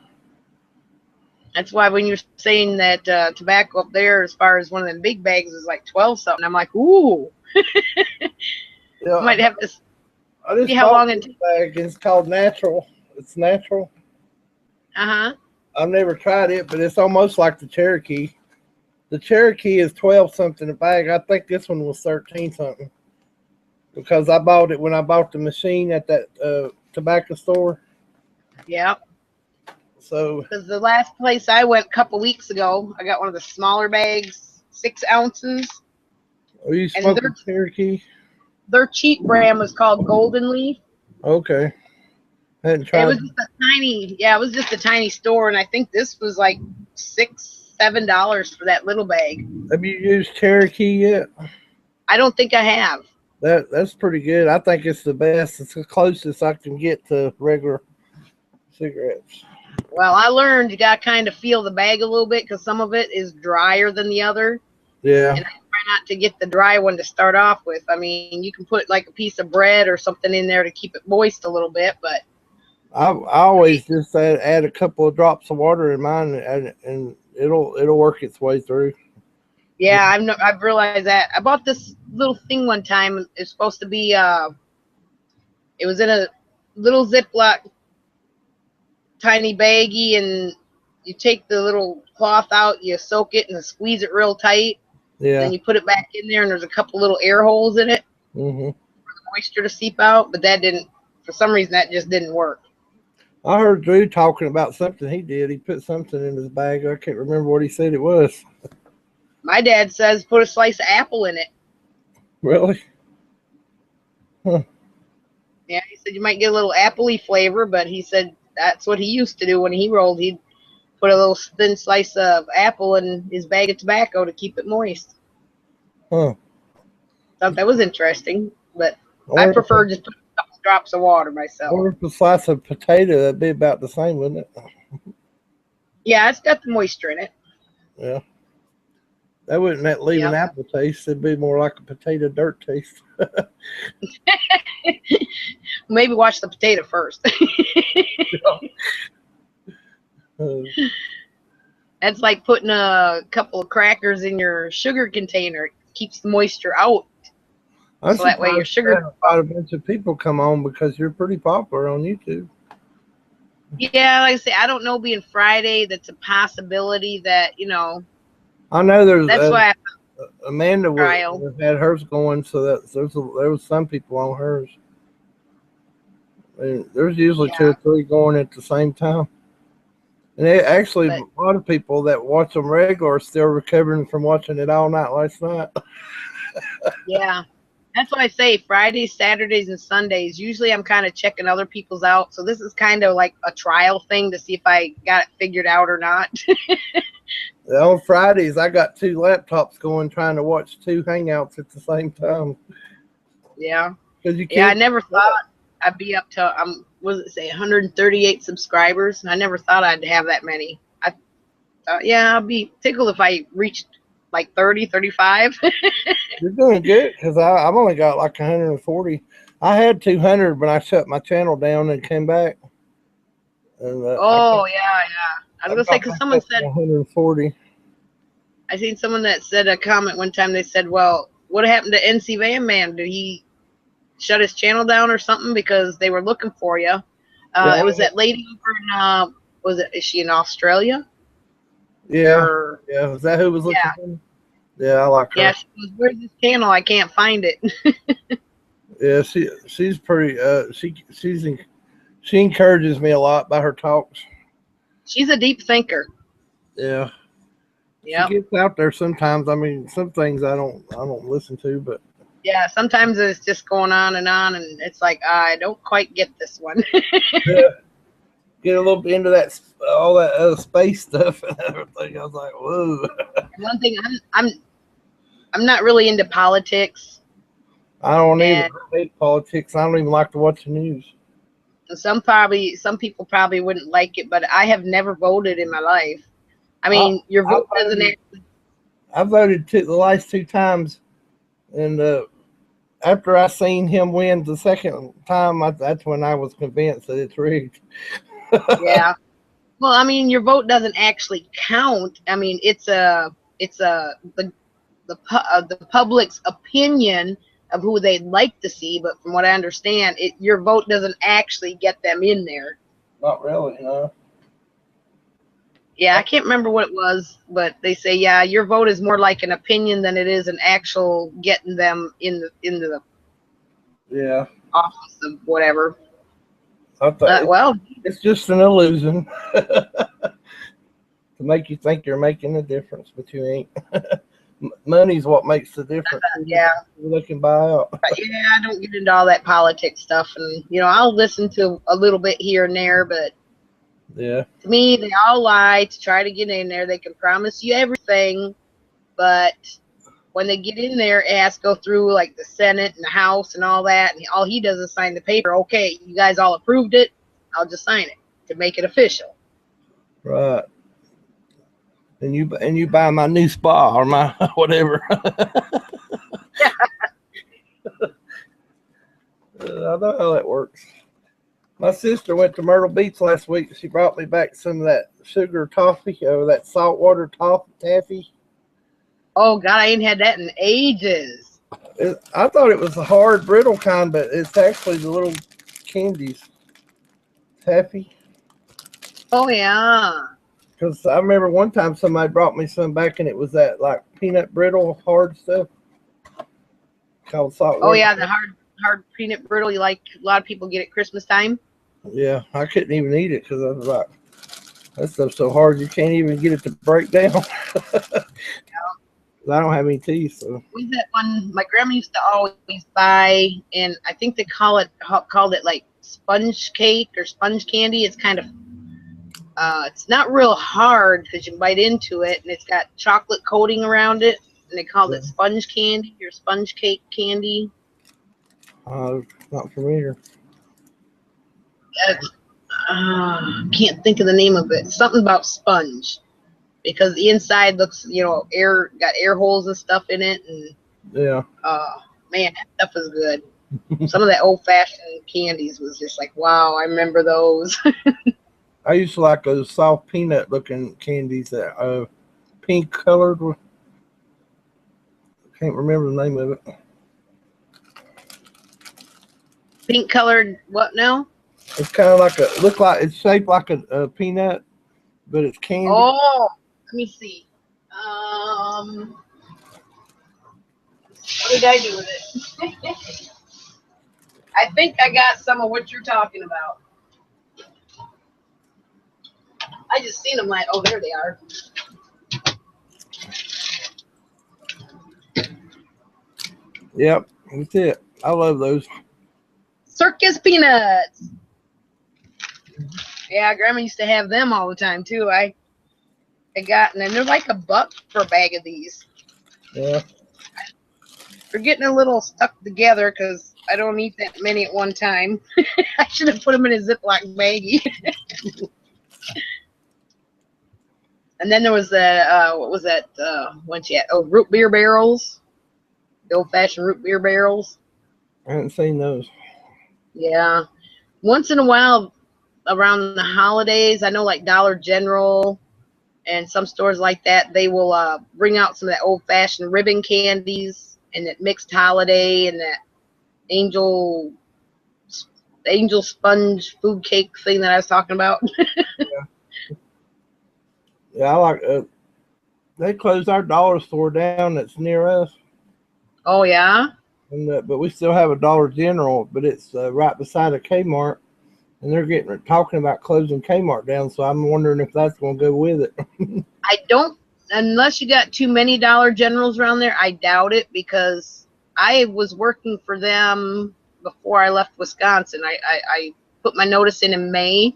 That's why when you're saying that tobacco up there, as far as one of them big bags, is like 12 something, I'm like, ooh. Yeah, might have to see how long it takes. It's called Natural. It's natural. Uh-huh. I've never tried it, but it's almost like the Cherokee. The Cherokee is 12 something a bag. I think this one was 13 something. Because I bought it when I bought the machine at that tobacco store. Yeah. So. Because the last place I went a couple weeks ago, I got one of the smaller bags, 6 ounces. Are you And smoking Cherokee? their cheap brand was called Golden Leaf. Okay. Hadn't It tried. was just it was just a tiny store, and I think this was like $6, $7 for that little bag. Have you used Cherokee yet? I don't think I have. That's pretty good. I think it's the best. It's the closest I can get to regular cigarettes. Well, I learned you got to kind of feel the bag a little bit because some of it is drier than the other. Yeah. And I try not to get the dry one to start off with. I mean, you can put like a piece of bread or something in there to keep it moist a little bit, but I always just add a couple of drops of water in mine, and it'll work its way through. yeah, I've realized that. I bought this little thing one time. It's supposed to be it was in a little Ziploc tiny baggie, and you take the little cloth out, you soak it and squeeze it real tight. Yeah. Then you put it back in there, and there's a couple little air holes in it Mm-hmm. for the moisture to seep out. But that didn't, for some reason, that just didn't work. I heard Drew talking about something he did. He put something in his bag. I can't remember what he said it was. My dad says put a slice of apple in it. Really? Huh. Yeah, he said you might get a little appley flavor, but he said that's what he used to do when he rolled. He'd put a little thin slice of apple in his bag of tobacco to keep it moist. Huh. Thought that was interesting, but I prefer just put a couple drops of water myself. Or if a slice of potato, that'd be about the same, wouldn't it? Yeah, it's got the moisture in it. Yeah. That wouldn't leave an apple taste. It'd be more like a potato dirt taste. Maybe wash the potato first. That's like putting a couple of crackers in your sugar container. It keeps the moisture out. So that way your sugar. A bunch of people come on because you're pretty popular on YouTube. Yeah, like I say, I don't know. Being Friday, that's a possibility that, you know. I know That's why Amanda had hers going, so that there was some people on hers. And there's usually 2 or 3 going at the same time. And a lot of people that watch them regular are still recovering from watching it all night last night. Yeah. That's why I say Fridays, Saturdays, and Sundays. Usually I'm kind of checking other people's out. So this is kind of like a trial thing to see if I got it figured out or not. On Fridays, I got 2 laptops going trying to watch 2 hangouts at the same time. Yeah. I never thought I'd be up to, what does it say, 138 subscribers. And I never thought I'd have that many. I thought, yeah, I'll be tickled if I reached like 30, 35. You're doing good because I've only got like 140. I had 200 when I shut my channel down and came back. And, yeah. I was going to say, because someone said 140. I seen someone that said a comment one time. They said, well, what happened to NC Van Man? Did he shut his channel down or something? Because they were looking for you. It was that lady over in, is she in Australia? Yeah. Yeah. Was that who was looking for me? Yeah, I like her. Yeah, she goes, where's this channel? I can't find it. Yeah, she's pretty, she encourages me a lot by her talks. She's a deep thinker. Yeah. Yeah. She gets out there sometimes. I mean, some things I don't listen to, but yeah, sometimes it's just going on, and it's like I don't quite get this one. Yeah. Get a little bit into that all that other space stuff and everything. I was like, whoa. One thing, I'm not really into politics. I don't either. I hate politics. I don't even like to watch the news. Some people probably wouldn't like it, but I have never voted in my life. I mean, your vote doesn't actually. I voted the last 2 times, and after I seen him win the second time, that's when I was convinced that it's rigged. Yeah. Well, I mean, your vote doesn't actually count. I mean, it's the public's opinion of who they'd like to see, but from what I understand, your vote doesn't actually get them in there. Not really, no. Yeah, I can't remember what it was, but they say, yeah, your vote is more like an opinion than it is an actual getting them into the office of whatever. Well, it's just an illusion to make you think you're making a difference, but you ain't. Money's what makes the difference. Yeah. They can buy out. Yeah, I don't get into all that politics stuff, and I'll listen to a little bit here and there, but Yeah. to me, they all lie to try to get in there. They can promise you everything, but when they get in there, it has to go through like the Senate and the House and all that, and all he does is sign the paper. Okay, you guys all approved it. I'll just sign it to make it official. Right. And you buy my new spa or my whatever. I know how that works. My sister went to Myrtle Beach last week. She brought me back some of that sugar toffee or that saltwater taffy. Oh God, I ain't had that in ages. I thought it was the hard, brittle kind, but it's actually the little candies. Taffy. Oh yeah. Because I remember one time somebody brought me some back, and it was that like peanut brittle hard stuff called saltwater. Oh yeah, the hard peanut brittle. You like a lot of people get at Christmas time. Yeah, I couldn't even eat it because I was like, that stuff's so hard you can't even get it to break down. I don't have any teeth, so. Was that one my grandma used to always buy, and I think they called it like sponge cake or sponge candy. It's kind of it's not real hard because you bite into it, and it's got chocolate coating around it, and they called it sponge candy or sponge cake candy. Not familiar. Can't think of the name of it. Something about sponge, because the inside looks, got air holes and stuff in it, and yeah. Man, that stuff is good. Some of that old-fashioned candies was just like, wow, I remember those. I used to like those soft peanut-looking candies that pink colored. I can't remember the name of it. Pink colored what now? It's kind of like it's shaped like a peanut, but it's candy. Oh, let me see. What did I do with it? I think I got some of what you're talking about. I just seen them oh, there they are. Yep, that's it. I love those. Circus peanuts. Yeah, Grandma used to have them all the time too. I got, and they're like $1 for a bag of these. Yeah. They're getting a little stuck together because I don't eat that many at one time. I should have put them in a Ziploc baggie. And then there was the what was that one she had? Oh, root beer barrels. The old-fashioned root beer barrels. I haven't seen those. Yeah. Once in a while around the holidays, I know like Dollar General and some stores like that, they will bring out some of that old-fashioned ribbon candies and that mixed holiday and that angel sponge food cake thing that I was talking about. Yeah, I like they closed our dollar store down that's near us. Oh, yeah? But we still have a Dollar General, but it's right beside a Kmart, and they're talking about closing Kmart down, so I'm wondering if that's going to go with it. I don't, unless you got too many Dollar Generals around there, I doubt it, because I was working for them before I left Wisconsin. I put my notice in May,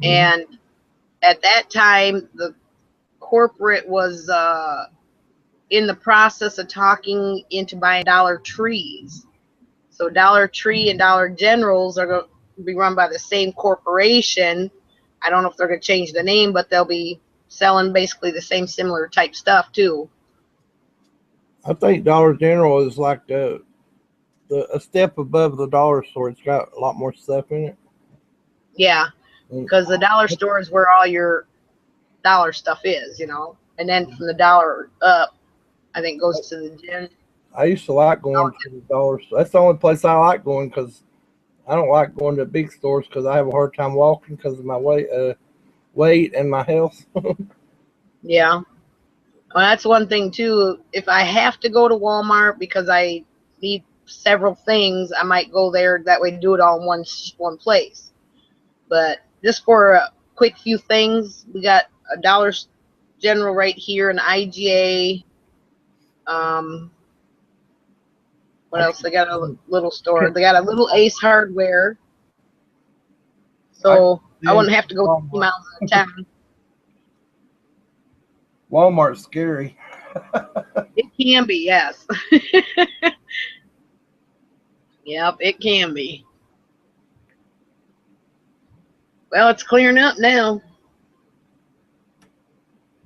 and at that time, the corporate was in the process of talking into buying Dollar Trees. So Dollar Tree and Dollar Generals are going to be run by the same corporation. I don't know if they're going to change the name, but they'll be selling basically the same similar type stuff too. I think Dollar General is like a step above the dollar store. It's got a lot more stuff in it. Yeah, because the dollar store is where all your dollar stuff is, and then from the dollar up, I think goes to the gym. I used to like going to the dollar store. That's the only place I like going, because I don't like going to big stores because I have a hard time walking because of my weight and my health. Yeah. Well, that's one thing too. If I have to go to Walmart because I need several things, I might go there. That way, do it all in one place. But just for a quick few things, we got a Dollar General right here, an IGA, What else? They got a little store. They got a little Ace Hardware. So I wouldn't have to go 3 miles out of town. Walmart's scary. It can be, yes. Yep, it can be. Well, it's clearing up now.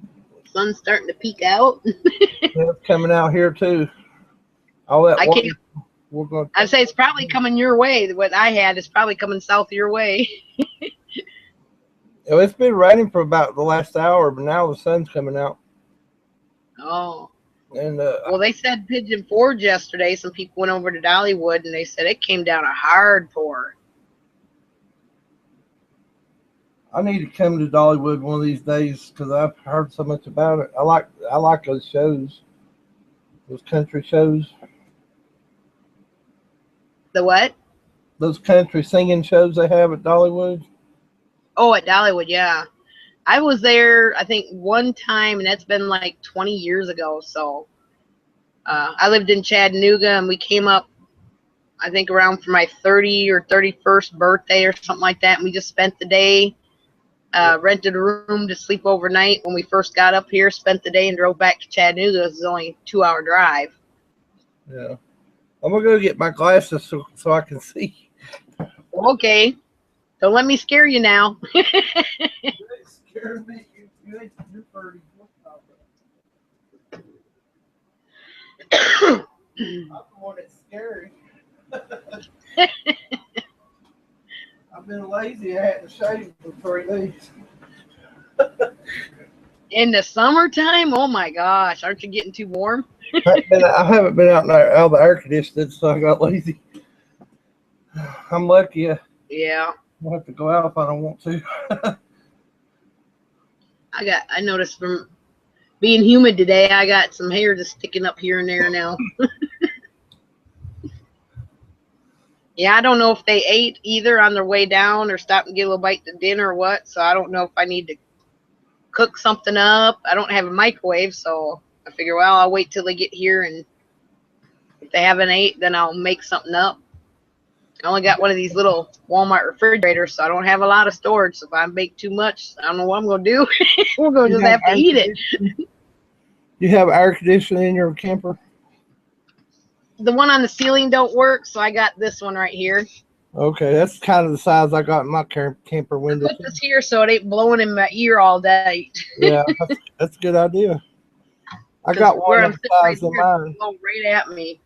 The sun's starting to peek out. Yeah, it's coming out here too. All that I water, can't. we're going. I'd say it's probably coming your way. What I had is probably coming south your way. Well, it's been raining for about the last hour, but now the sun's coming out. Oh. And Well, they said Pigeon Forge yesterday. Some people went over to Dollywood, and they said it came down a hard pour. I need to come to Dollywood one of these days because I've heard so much about it. I like those shows, those country shows. The what? Those country singing shows they have at Dollywood. Oh, at Dollywood, yeah. I was there, I think, one time, and that's been like 20 years ago. So I lived in Chattanooga, and we came up, I think, around for my 30 or 31st birthday or something like that, and we just spent the day. Rented a room to sleep overnight when we first got up here, spent the day, and drove back to Chattanooga. It was only a 2-hour drive. Yeah. I'm going to go get my glasses so I can see. Okay. Don't let me scare you now. You ain't scared me. You're 30. I'm the one that's scary. I've been lazy. I had to shave for 3 days. In the summertime? Oh my gosh. Aren't you getting too warm? I haven't been out of the air conditioning, so I got lazy. I'm lucky. Yeah. I'll have to go out if I don't want to. I noticed from being humid today, I got some hair just sticking up here and there now. Yeah, I don't know if they ate either on their way down or stopped and get a little bite to dinner or what. So I don't know if I need to cook something up. I don't have a microwave, so I figure, well, I'll wait till they get here, and if they haven't ate, then I'll make something up. I only got one of these little Walmart refrigerators, so I don't have a lot of storage. So if I make too much, I don't know what I'm going to do. We're going to just have to eat it. You have air conditioning in your camper? The one on the ceiling don't work, so I got this one right here. Okay, that's kind of the size I got in my camper window. I put this here so it ain't blowing in my ear all day. Yeah, that's a good idea. I got one of the size of mine. Blow right at me.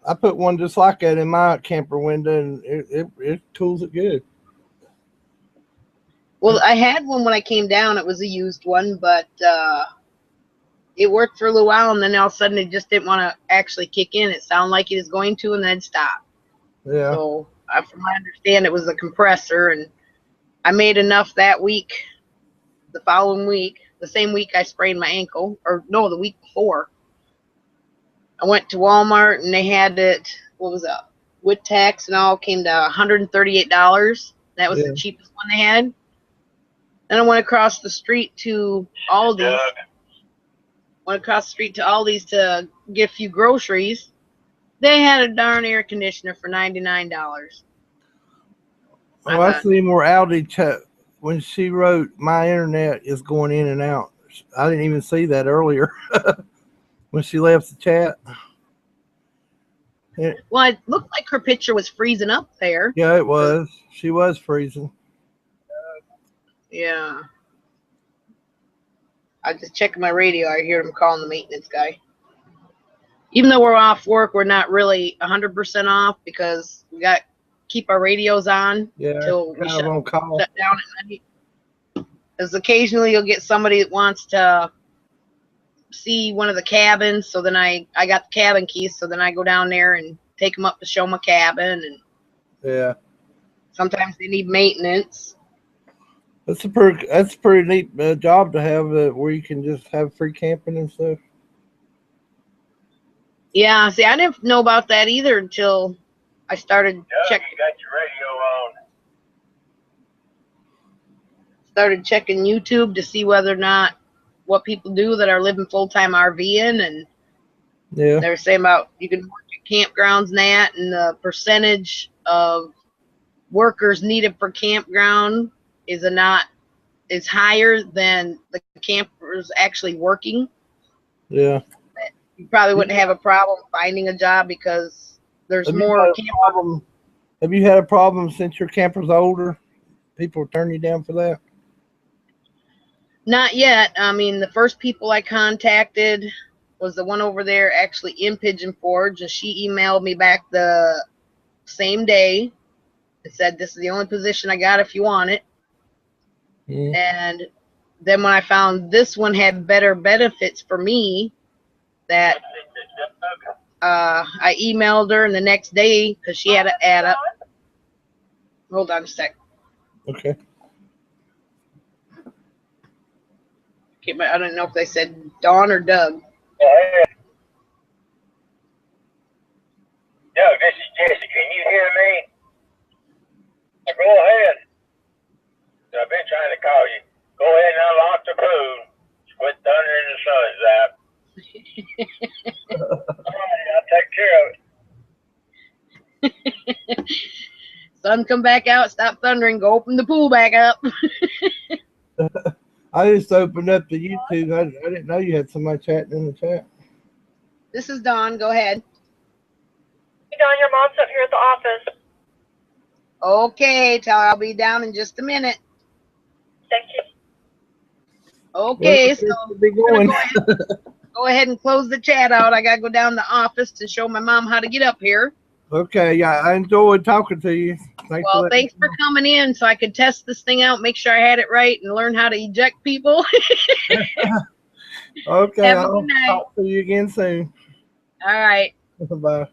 I put one just like that in my camper window, and it cools it good. Well, I had one when I came down. It was a used one, but it worked for a little while, and then all of a sudden it just didn't want to actually kick in. It sounded like it was going to, and then stop. Yeah. So, from my understanding, it was a compressor, and I made enough that week. The following week, the same week I sprained my ankle, or no, the week before, I went to Walmart, and they had it, what was that, with tax and all, came to $138. That was the cheapest one they had. Then I went across the street to Aldi's. To get a few groceries. They had a darn air conditioner for $99. Oh, I see more Aldi when she wrote, "My internet is going in and out." I didn't even see that earlier when she left the chat. Well, it looked like her picture was freezing up there. Yeah, it was. She was freezing. Yeah. I just checked my radio. I hear them calling the maintenance guy. Even though we're off work, we're not really 100% off because we got to keep our radios on until we shut down at night. Because occasionally you'll get somebody that wants to see one of the cabins. So then I got the cabin keys. So then I go down there and take them up to show my cabin. And sometimes they need maintenance. That's a pretty neat job to have where you can just have free camping and stuff. Yeah, see, I didn't know about that either until I started checking. You got your radio on. Started checking YouTube to see whether or not what people do that are living full-time RVing, and Yeah. They were saying about you can work at campgrounds and that, and the percentage of workers needed per campground is higher than the campers actually working. Yeah. You probably wouldn't have a problem finding a job because there's Have you more had a problem? Have you had a problem since your camper's older? People turn you down for that? Not yet. I mean, the first people I contacted was the one over there actually in Pigeon Forge, and she emailed me back the same day and said, "This is the only position I got if you want it." Mm. And then when I found this one had better benefits for me, that I emailed her, and the next day, because she had to add up. Hold on a sec. Okay. I don't know if they said Dawn or Doug. Doug, this is Jesse. Can you hear me? Go ahead. I've been trying to call you. Go ahead and unlock the food. Quit thundering the sun's out. All right, I'll take care of it. Sun come back out, stop thundering, go open the pool back up. I just opened up the YouTube. I didn't know you had somebody chatting in the chat. This is Dawn. Go ahead. Hey, Dawn, your mom's up here at the office. Okay, tell her I'll be down in just a minute. Thank you. Okay, Well, so going. go ahead and close the chat out. I got to go down to the office to show my mom how to get up here. Okay, yeah, I enjoyed talking to you. Thanks for coming in so I could test this thing out, make sure I had it right, and learn how to eject people. Okay, Have a I'll good night. talk to you again soon. All right. Bye.